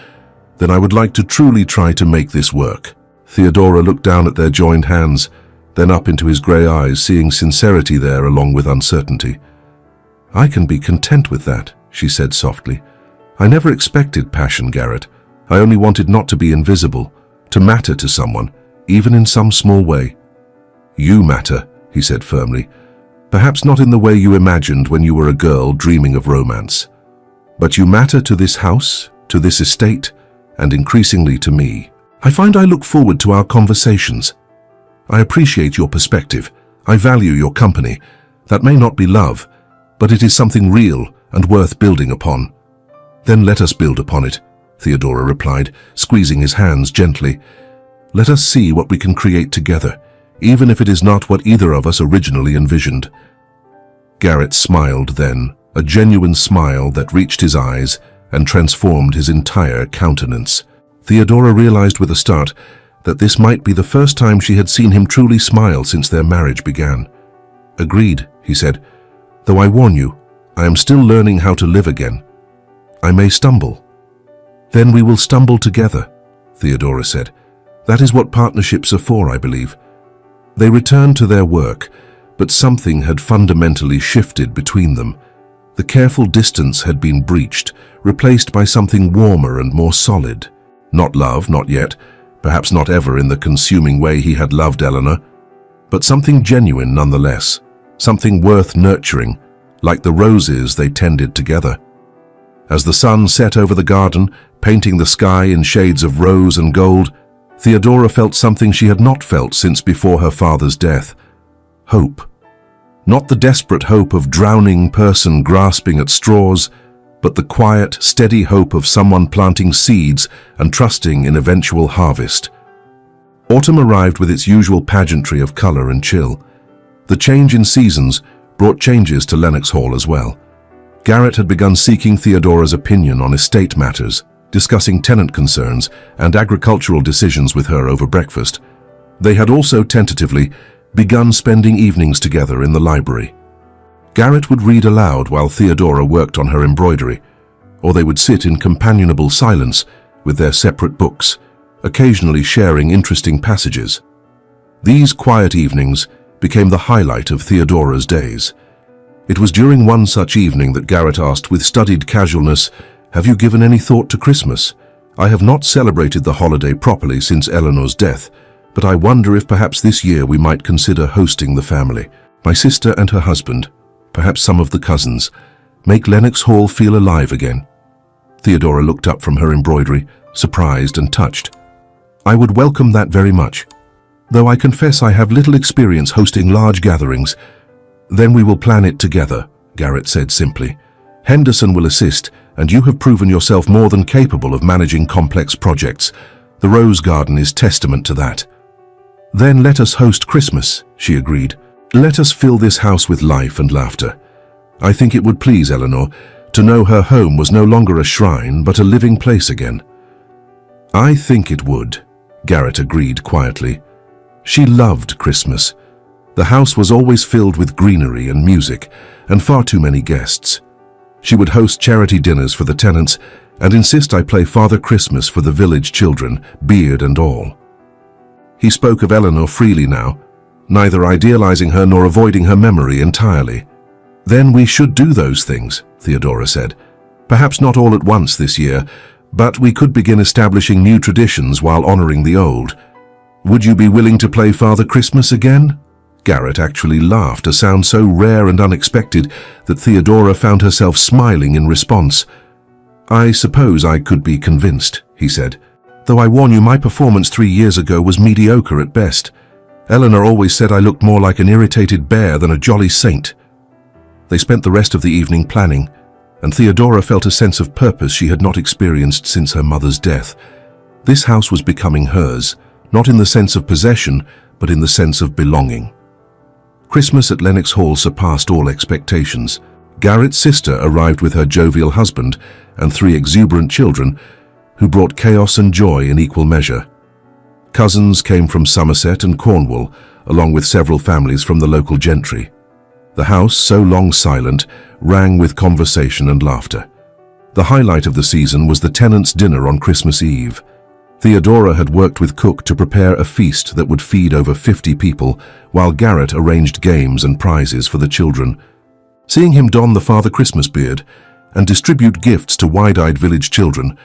then I would like to truly try to make this work." Theodora looked down at their joined hands, then up into his grey eyes, seeing sincerity there along with uncertainty. "I can be content with that," she said softly. "I never expected passion, Garrett. I only wanted not to be invisible, to matter to someone, even in some small way." "You matter," he said firmly. "Perhaps not in the way you imagined when you were a girl dreaming of romance. But you matter to this house, to this estate, and increasingly to me. I find I look forward to our conversations. I appreciate your perspective. I value your company. That may not be love, but it is something real and worth building upon." "Then let us build upon it," Theodora replied, squeezing his hands gently. "Let us see what we can create together, even if it is not what either of us originally envisioned." Garrett smiled then, a genuine smile that reached his eyes and transformed his entire countenance. Theodora realized with a start that this might be the first time she had seen him truly smile since their marriage began. "Agreed," he said. "Though I warn you, I am still learning how to live again. I may stumble." "Then we will stumble together," Theodora said. "That is what partnerships are for, I believe." They returned to their work, but something had fundamentally shifted between them. The careful distance had been breached, replaced by something warmer and more solid. Not love, not yet, perhaps not ever in the consuming way he had loved Eleanor, but something genuine nonetheless, something worth nurturing, like the roses they tended together. As the sun set over the garden, painting the sky in shades of rose and gold, Theodora felt something she had not felt since before her father's death. Hope. Not the desperate hope of drowning person grasping at straws, but the quiet, steady hope of someone planting seeds and trusting in eventual harvest. Autumn arrived with its usual pageantry of color and chill. The change in seasons brought changes to Lennox Hall as well. Garrett had begun seeking Theodora's opinion on estate matters, discussing tenant concerns and agricultural decisions with her over breakfast. They had also tentatively begun spending evenings together in the library. Garrett would read aloud while Theodora worked on her embroidery, or they would sit in companionable silence with their separate books, occasionally sharing interesting passages. These quiet evenings became the highlight of Theodora's days. It was during one such evening that Garrett asked with studied casualness, "Have you given any thought to Christmas? I have not celebrated the holiday properly since Eleanor's death, but I wonder if perhaps this year we might consider hosting the family. My sister and her husband, perhaps some of the cousins, make Lenox Hall feel alive again." Theodora looked up from her embroidery, surprised and touched. "I would welcome that very much, though I confess I have little experience hosting large gatherings." "Then we will plan it together," Garrett said simply. "Henderson will assist, and you have proven yourself more than capable of managing complex projects. The Rose Garden is testament to that." "Then let us host Christmas," she agreed. "Let us fill this house with life and laughter. I think it would please Eleanor to know her home was no longer a shrine but a living place again." "I think it would," Garrett agreed quietly. She loved Christmas. The house was always filled with greenery and music, and far too many guests. She would host charity dinners for the tenants and insist I play Father Christmas for the village children, beard and all. He spoke of Eleanor freely now, neither idealizing her nor avoiding her memory entirely. "Then we should do those things," Theodora said. "Perhaps not all at once this year, but we could begin establishing new traditions while honoring the old. Would you be willing to play Father Christmas again?" Garrett actually laughed, a sound so rare and unexpected that Theodora found herself smiling in response. "I suppose I could be convinced," he said, "though I warn you my performance 3 years ago was mediocre at best. Eleanor always said I looked more like an irritated bear than a jolly saint." They spent the rest of the evening planning, and Theodora felt a sense of purpose she had not experienced since her mother's death. This house was becoming hers, not in the sense of possession, but in the sense of belonging. Christmas at Lenox Hall surpassed all expectations. Garrett's sister arrived with her jovial husband and 3 exuberant children, who brought chaos and joy in equal measure. Cousins came from Somerset and Cornwall, along with several families from the local gentry. The house, so long silent, rang with conversation and laughter. The highlight of the season was the tenants' dinner on Christmas Eve. Theodora had worked with cook to prepare a feast that would feed over 50 people, while Garrett arranged games and prizes for the children. Seeing him don the Father Christmas beard and distribute gifts to wide-eyed village children,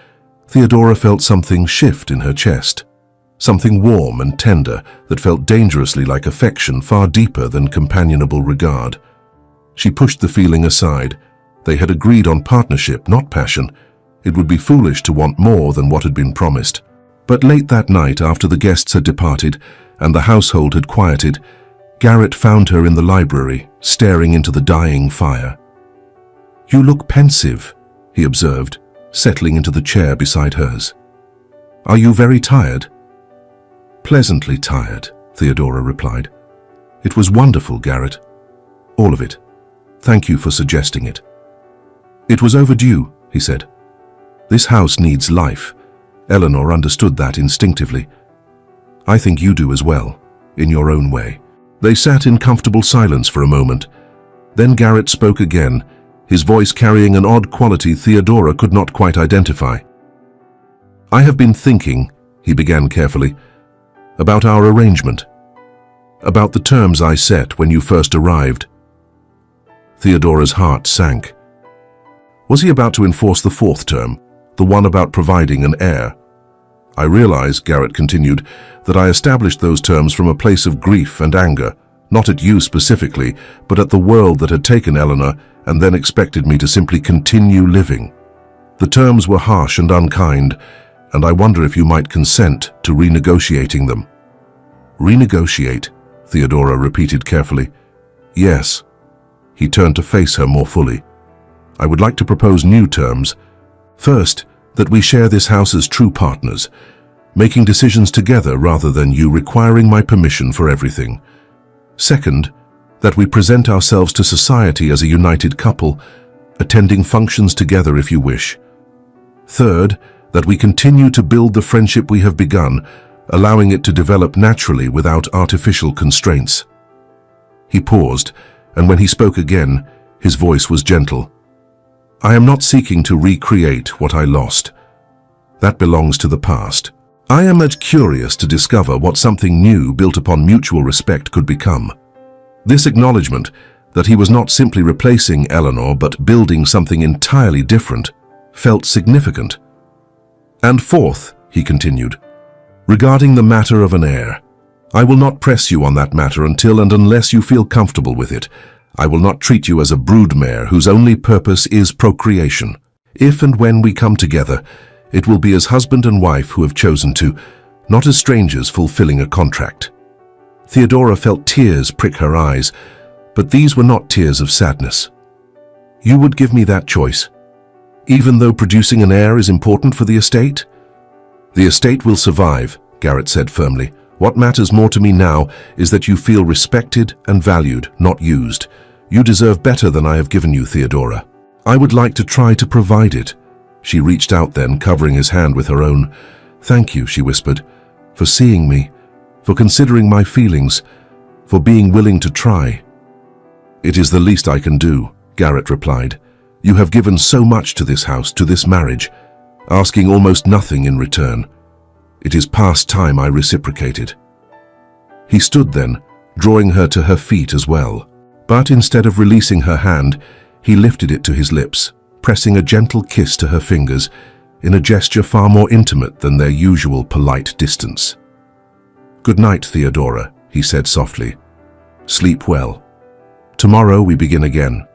Theodora felt something shift in her chest. Something warm and tender that felt dangerously like affection, far deeper than companionable regard. She pushed the feeling aside. They had agreed on partnership, not passion. It would be foolish to want more than what had been promised. But late that night, after the guests had departed and the household had quieted, Garrett found her in the library, staring into the dying fire. "You look pensive," he observed, settling into the chair beside hers. "Are you very tired?" "Pleasantly tired," Theodora replied. "It was wonderful, Garrett. All of it. Thank you for suggesting it." "It was overdue," he said. "This house needs life." Eleanor understood that instinctively. "I think you do as well, in your own way." They sat in comfortable silence for a moment. Then Garrett spoke again, his voice carrying an odd quality Theodora could not quite identify. "I have been thinking," he began carefully, "about our arrangement, about the terms I set when you first arrived." Theodora's heart sank. Was he about to enforce the 4th term, the one about providing an heir? "I realize," Garrett continued, "that I established those terms from a place of grief and anger, not at you specifically, but at the world that had taken Eleanor and then expected me to simply continue living. The terms were harsh and unkind, and I wonder if you might consent to renegotiating them." "Renegotiate," Theodora repeated carefully. "Yes." He turned to face her more fully. "I would like to propose new terms. First, that we share this house as true partners, making decisions together rather than you requiring my permission for everything. Second, that we present ourselves to society as a united couple, attending functions together if you wish. Third, that we continue to build the friendship we have begun, allowing it to develop naturally without artificial constraints." He paused, and when he spoke again, his voice was gentle. "I am not seeking to recreate what I lost. That belongs to the past. I am as curious to discover what something new built upon mutual respect could become." This acknowledgement that he was not simply replacing Eleanor but building something entirely different felt significant. And fourth, he continued, regarding the matter of an heir, I will not press you on that matter until and unless you feel comfortable with it. I will not treat you as a broodmare whose only purpose is procreation. If and when we come together, it will be as husband and wife who have chosen to, not as strangers fulfilling a contract. Theodora felt tears prick her eyes, but these were not tears of sadness. You would give me that choice, even though producing an heir is important for the estate? The estate will survive, Garrett said firmly. What matters more to me now is that you feel respected and valued, not used. You deserve better than I have given you, Theodora. I would like to try to provide it. She reached out then, covering his hand with her own. Thank you, she whispered, for seeing me, for considering my feelings, for being willing to try. It is the least I can do, Garrett replied. You have given so much to this house, to this marriage, asking almost nothing in return. It is past time I reciprocated. He stood then, drawing her to her feet as well. But instead of releasing her hand, he lifted it to his lips, pressing a gentle kiss to her fingers, in a gesture far more intimate than their usual polite distance. Good night, Theodora, he said softly. Sleep well. Tomorrow we begin again,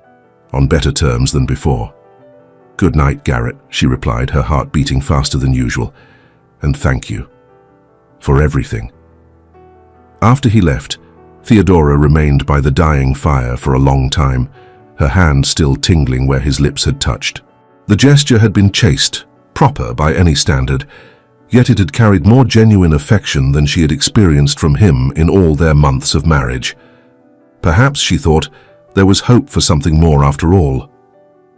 on better terms than before. Good night, Garrett, she replied, her heart beating faster than usual. And thank you. For everything. After he left, Theodora remained by the dying fire for a long time, her hand still tingling where his lips had touched. The gesture had been chaste, proper by any standard, yet it had carried more genuine affection than she had experienced from him in all their months of marriage. Perhaps, she thought, there was hope for something more after all.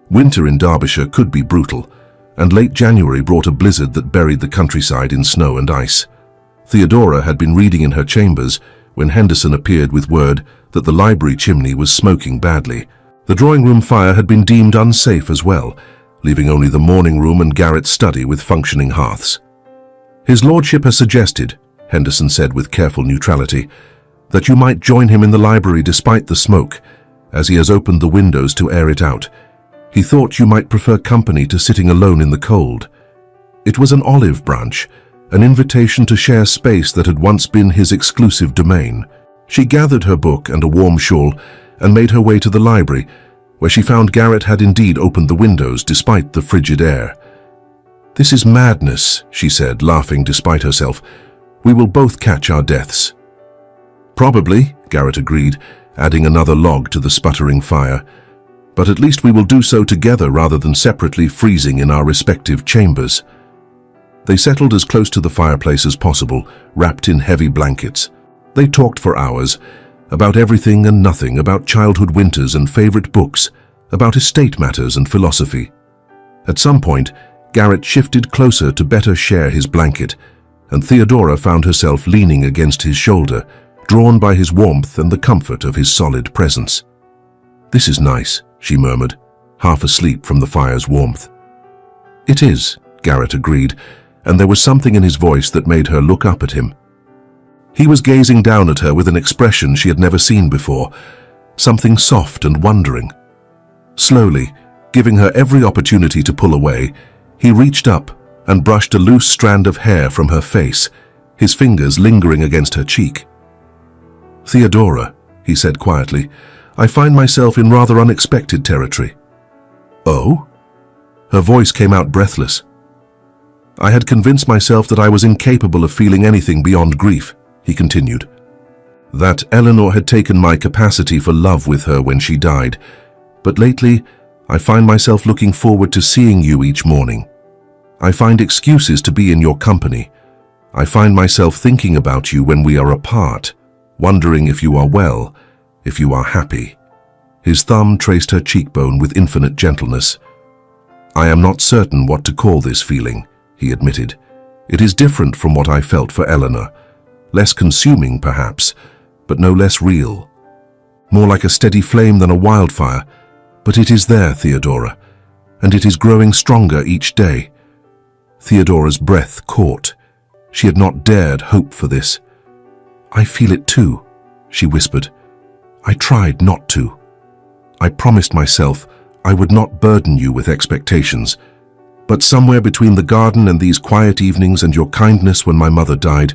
Winter in Derbyshire could be brutal, and late January brought a blizzard that buried the countryside in snow and ice. Theodora had been reading in her chambers when Henderson appeared with word that the library chimney was smoking badly. The drawing-room fire had been deemed unsafe as well, leaving only the morning room and Garrett's study with functioning hearths. His lordship has suggested, Henderson said with careful neutrality, that you might join him in the library despite the smoke, as he has opened the windows to air it out. He thought you might prefer company to sitting alone in the cold. It was an olive branch, an invitation to share space that had once been his exclusive domain. She gathered her book and a warm shawl and made her way to the library, where she found Garrett had indeed opened the windows despite the frigid air. This is madness, she said, laughing despite herself. We will both catch our deaths. Probably, Garrett agreed, adding another log to the sputtering fire. But at least we will do so together rather than separately freezing in our respective chambers. They settled as close to the fireplace as possible, wrapped in heavy blankets. They talked for hours, about everything and nothing, about childhood winters and favorite books, about estate matters and philosophy. At some point, Garrett shifted closer to better share his blanket, and Theodora found herself leaning against his shoulder, drawn by his warmth and the comfort of his solid presence. This is nice, she murmured, half asleep from the fire's warmth. It is, Garrett agreed, and there was something in his voice that made her look up at him. He was gazing down at her with an expression she had never seen before, something soft and wondering. Slowly, giving her every opportunity to pull away, he reached up and brushed a loose strand of hair from her face, his fingers lingering against her cheek. Theodora, he said quietly, I find myself in rather unexpected territory. Oh? Her voice came out breathless. I had convinced myself that I was incapable of feeling anything beyond grief, he continued. That Eleanor had taken my capacity for love with her when she died, but lately I find myself looking forward to seeing you each morning. I find excuses to be in your company. I find myself thinking about you when we are apart, wondering if you are well, if you are happy. His thumb traced her cheekbone with infinite gentleness. I am not certain what to call this feeling, he admitted. It is different from what I felt for Eleanor. Less consuming, perhaps, but no less real. More like a steady flame than a wildfire, but it is there, Theodora, and it is growing stronger each day. Theodora's breath caught. She had not dared hope for this. I feel it too, she whispered. I tried not to. I promised myself I would not burden you with expectations, But somewhere between the garden and these quiet evenings and your kindness when my mother died,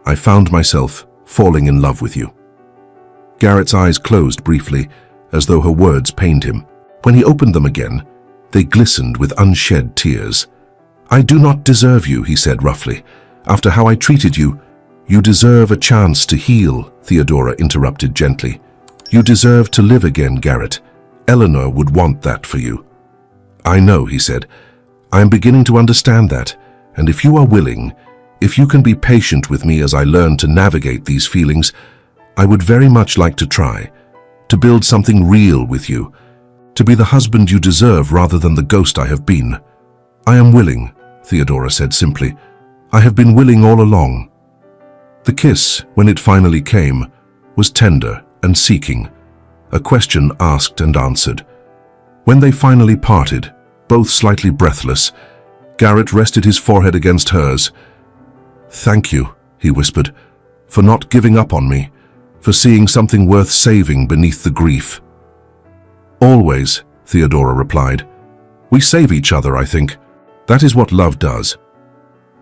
I found myself falling in love with you." Garrett's eyes closed briefly, as though her words pained him. When he opened them again, they glistened with unshed tears. "I do not deserve you," he said roughly. "After how I treated you, you deserve a chance to heal," Theodora interrupted gently. "You deserve to live again, Garrett. Eleanor would want that for you." "I know," he said. "I am beginning to understand that, and if you are willing, if you can be patient with me as I learn to navigate these feelings, I would very much like to try, to build something real with you, to be the husband you deserve rather than the ghost I have been." "I am willing," Theodora said simply. "I have been willing all along." The kiss, when it finally came, was tender and seeking, a question asked and answered. When they finally parted, both slightly breathless, Garrett rested his forehead against hers. "Thank you," he whispered, "for not giving up on me, for seeing something worth saving beneath the grief." "Always," Theodora replied. "We save each other, I think. That is what love does."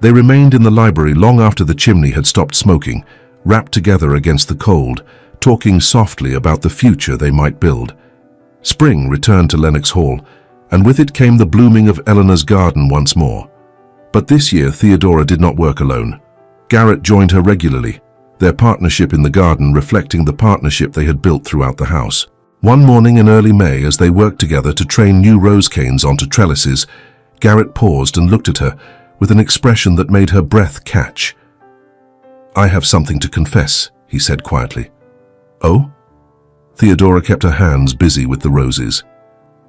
They remained in the library long after the chimney had stopped smoking, wrapped together against the cold, talking softly about the future they might build. Spring returned to Lenox Hall, and with it came the blooming of Eleanor's garden once more. But this year Theodora did not work alone. Garrett joined her regularly, their partnership in the garden reflecting the partnership they had built throughout the house. One morning in early May, as they worked together to train new rose canes onto trellises, Garrett paused and looked at her with an expression that made her breath catch. "I have something to confess," he said quietly. "Oh?" Theodora kept her hands busy with the roses.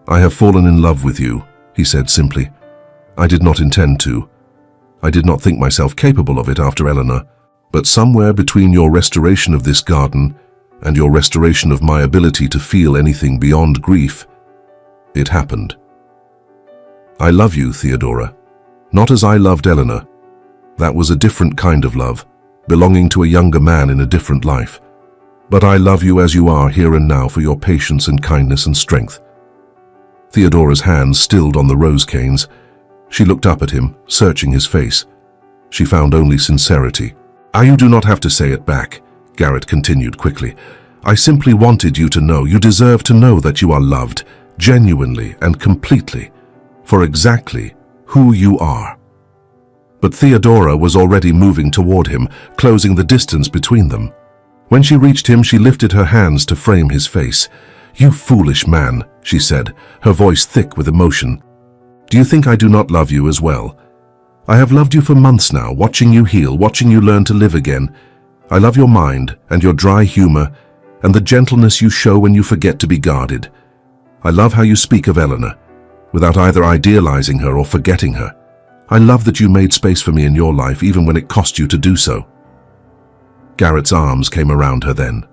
"I have fallen in love with you," he said simply. "I did not intend to. I did not think myself capable of it after Eleanor, but somewhere between your restoration of this garden and your restoration of my ability to feel anything beyond grief, it happened. I love you, Theodora, not as I loved Eleanor. That was a different kind of love, belonging to a younger man in a different life. But I love you as you are here and now for your patience and kindness and strength." Theodora's hands stilled on the rose canes. She looked up at him, searching his face. She found only sincerity. "You do not have to say it back," Garrett continued quickly. "I simply wanted you to know, you deserve to know that you are loved, genuinely and completely, for exactly who you are." But Theodora was already moving toward him, closing the distance between them. When she reached him, she lifted her hands to frame his face. "You foolish man," she said, her voice thick with emotion. "Do you think I do not love you as well? I have loved you for months now, watching you heal, watching you learn to live again. I love your mind and your dry humor and the gentleness you show when you forget to be guarded. I love how you speak of Eleanor, without either idealizing her or forgetting her. I love that you made space for me in your life even when it cost you to do so." Garrett's arms came around her then,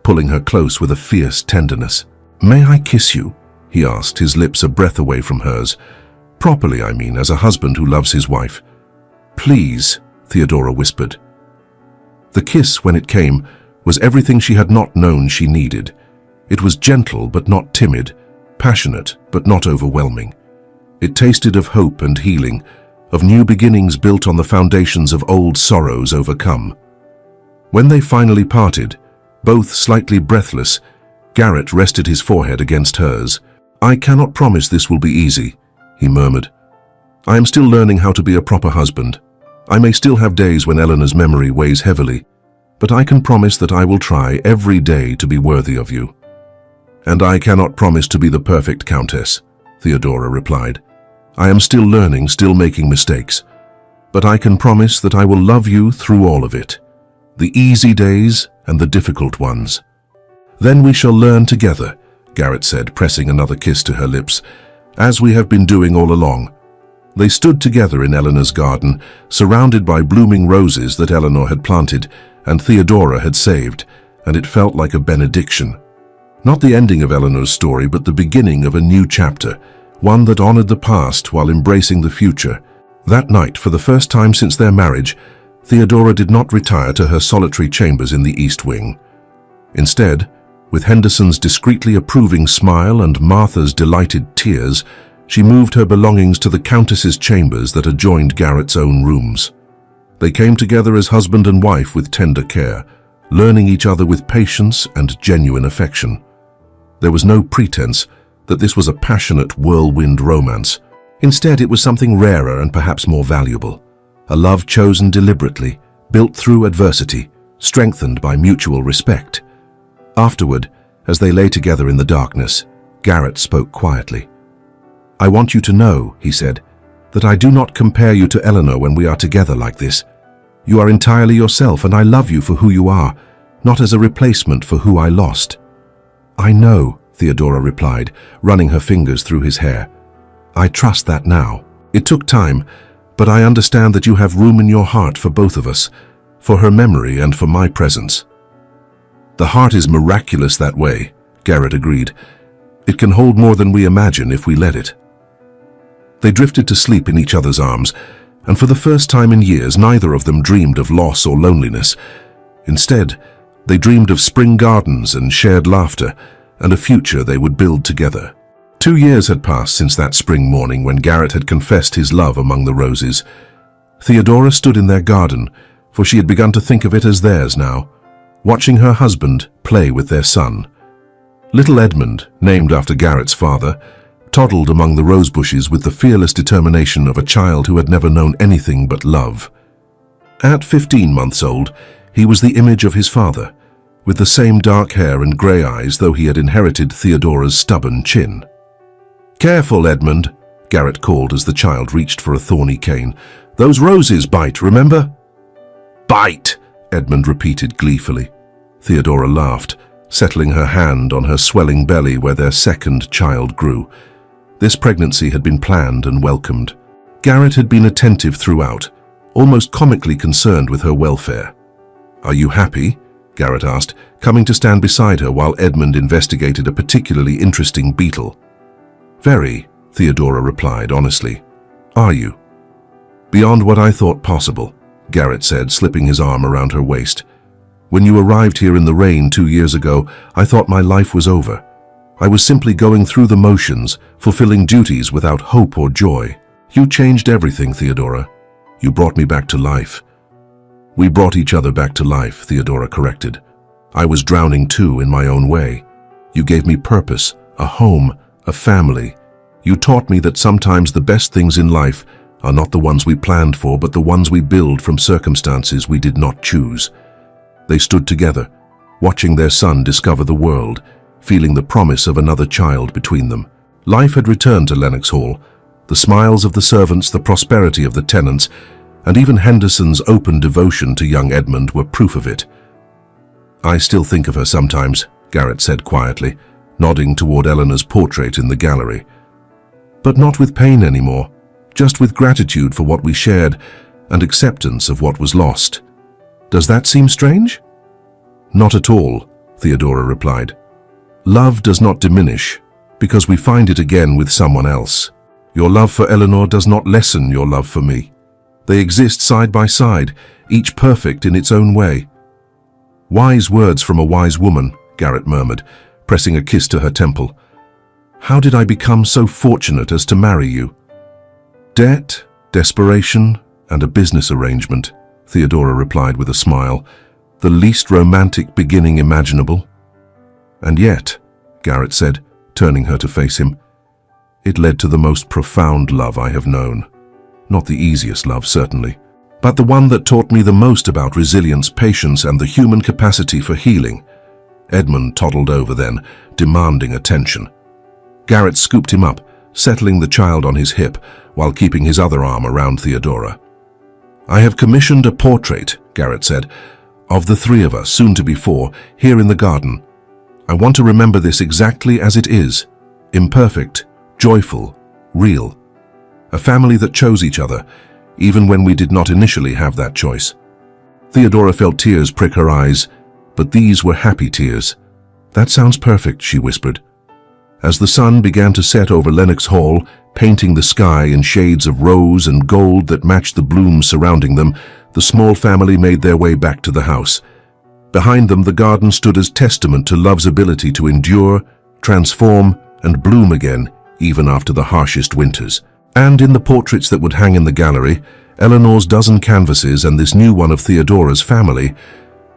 pulling her close with a fierce tenderness. "May I kiss you?" he asked, his lips a breath away from hers. "Properly, I mean, as a husband who loves his wife." "Please," Theodora whispered. The kiss, when it came, was everything she had not known she needed. It was gentle but not timid, passionate but not overwhelming. It tasted of hope and healing, of new beginnings built on the foundations of old sorrows overcome. When they finally parted, both slightly breathless, Garrett rested his forehead against hers. "I cannot promise this will be easy," he murmured. "I am still learning how to be a proper husband. I may still have days when Eleanor's memory weighs heavily, but I can promise that I will try every day to be worthy of you." "And I cannot promise to be the perfect countess," Theodora replied. "I am still learning, still making mistakes. But I can promise that I will love you through all of it, the easy days and the difficult ones." "Then we shall learn together," Garrett said, pressing another kiss to her lips, "as we have been doing all along." They stood together in Eleanor's garden, surrounded by blooming roses that Eleanor had planted and Theodora had saved, and it felt like a benediction. Not the ending of Eleanor's story, but the beginning of a new chapter, one that honored the past while embracing the future. That night, for the first time since their marriage, Theodora did not retire to her solitary chambers in the East Wing. Instead, with Henderson's discreetly approving smile and Martha's delighted tears, She moved her belongings to the Countess's chambers that adjoined Garrett's own rooms. They came together as husband and wife with tender care, learning each other with patience and genuine affection. There was no pretense that this was a passionate whirlwind romance. Instead, it was something rarer and perhaps more valuable. A love chosen deliberately, built through adversity, strengthened by mutual respect. Afterward, as they lay together in the darkness, Garrett spoke quietly. "I want you to know," he said, "that I do not compare you to Eleanor when we are together like this. You are entirely yourself, and I love you for who you are, not as a replacement for who I lost." "I know," Theodora replied, running her fingers through his hair. "I trust that now. It took time, but I understand that you have room in your heart for both of us, for her memory and for my presence." "The heart is miraculous that way," Garrett agreed. "It can hold more than we imagine if we let it." They drifted to sleep in each other's arms, and for the first time in years, neither of them dreamed of loss or loneliness. Instead, they dreamed of spring gardens and shared laughter, and a future they would build together. 2 years had passed since that spring morning when Garrett had confessed his love among the roses. Theodora stood in their garden, for she had begun to think of it as theirs now, watching her husband play with their son. Little Edmund, named after Garrett's father, toddled among the rose bushes with the fearless determination of a child who had never known anything but love. At 15 months old, he was the image of his father, with the same dark hair and grey eyes, though he had inherited Theodora's stubborn chin. "Careful, Edmund," Garrett called as the child reached for a thorny cane. "Those roses bite, remember?" "Bite," Edmund repeated gleefully. Theodora laughed, settling her hand on her swelling belly where their second child grew. This pregnancy had been planned and welcomed. Garrett had been attentive throughout, almost comically concerned with her welfare. "Are you happy?" Garrett asked, coming to stand beside her while Edmund investigated a particularly interesting beetle. "Very," Theodora replied honestly. "Are you?" "Beyond what I thought possible," Garrett said, slipping his arm around her waist. "When you arrived here in the rain 2 years ago, I thought my life was over. I was simply going through the motions, fulfilling duties without hope or joy. You changed everything, Theodora. You brought me back to life." "We brought each other back to life," Theodora corrected. "I was drowning too in my own way. You gave me purpose, a home, a family. You taught me that sometimes the best things in life are not the ones we planned for, but the ones we build from circumstances we did not choose." They stood together, watching their son discover the world, feeling the promise of another child between them. Life had returned to Lenox Hall. The smiles of the servants, the prosperity of the tenants, and even Henderson's open devotion to young Edmund were proof of it. "I still think of her sometimes," Garrett said quietly, nodding toward Eleanor's portrait in the gallery. "But not with pain anymore, just with gratitude for what we shared and acceptance of what was lost. Does that seem strange?" "Not at all," Theodora replied. "Love does not diminish because we find it again with someone else. Your love for Eleanor does not lessen your love for me. They exist side by side, each perfect in its own way." "Wise words from a wise woman," Garrett murmured, pressing a kiss to her temple. "How did I become so fortunate as to marry you?" "Debt, desperation, and a business arrangement," Theodora replied with a smile. "The least romantic beginning imaginable." "And yet," Garrett said, turning her to face him, "it led to the most profound love I have known. Not the easiest love, certainly, but the one that taught me the most about resilience, patience, and the human capacity for healing." Edmund toddled over then, demanding attention. Garrett scooped him up, settling the child on his hip while keeping his other arm around Theodora. "I have commissioned a portrait," Garrett said, "of the 3 of us, soon to be 4, here in the garden. I want to remember this exactly as it is, imperfect, joyful, real. A family that chose each other, even when we did not initially have that choice." Theodora felt tears prick her eyes, but these were happy tears. "That sounds perfect," she whispered. As the sun began to set over Lenox Hall, painting the sky in shades of rose and gold that matched the blooms surrounding them, the small family made their way back to the house. Behind them, the garden stood as testament to love's ability to endure, transform, and bloom again, even after the harshest winters. And in the portraits that would hang in the gallery, Eleanor's dozen canvases and this new one of Theodora's family,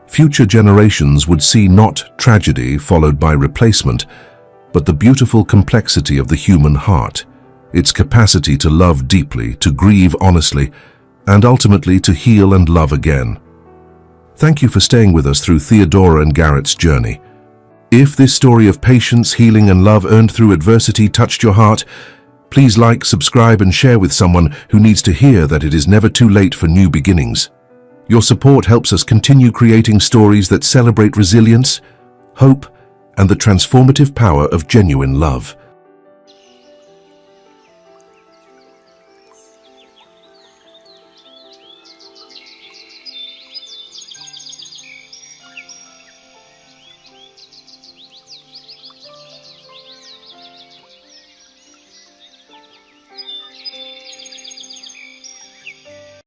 future generations would see not tragedy followed by replacement, but the beautiful complexity of the human heart, its capacity to love deeply, to grieve honestly, and ultimately to heal and love again. Thank you for staying with us through Theodora and Garrett's journey. If this story of patience, healing, and love earned through adversity touched your heart, please like, subscribe, and share with someone who needs to hear that it is never too late for new beginnings. Your support helps us continue creating stories that celebrate resilience, hope, and the transformative power of genuine love.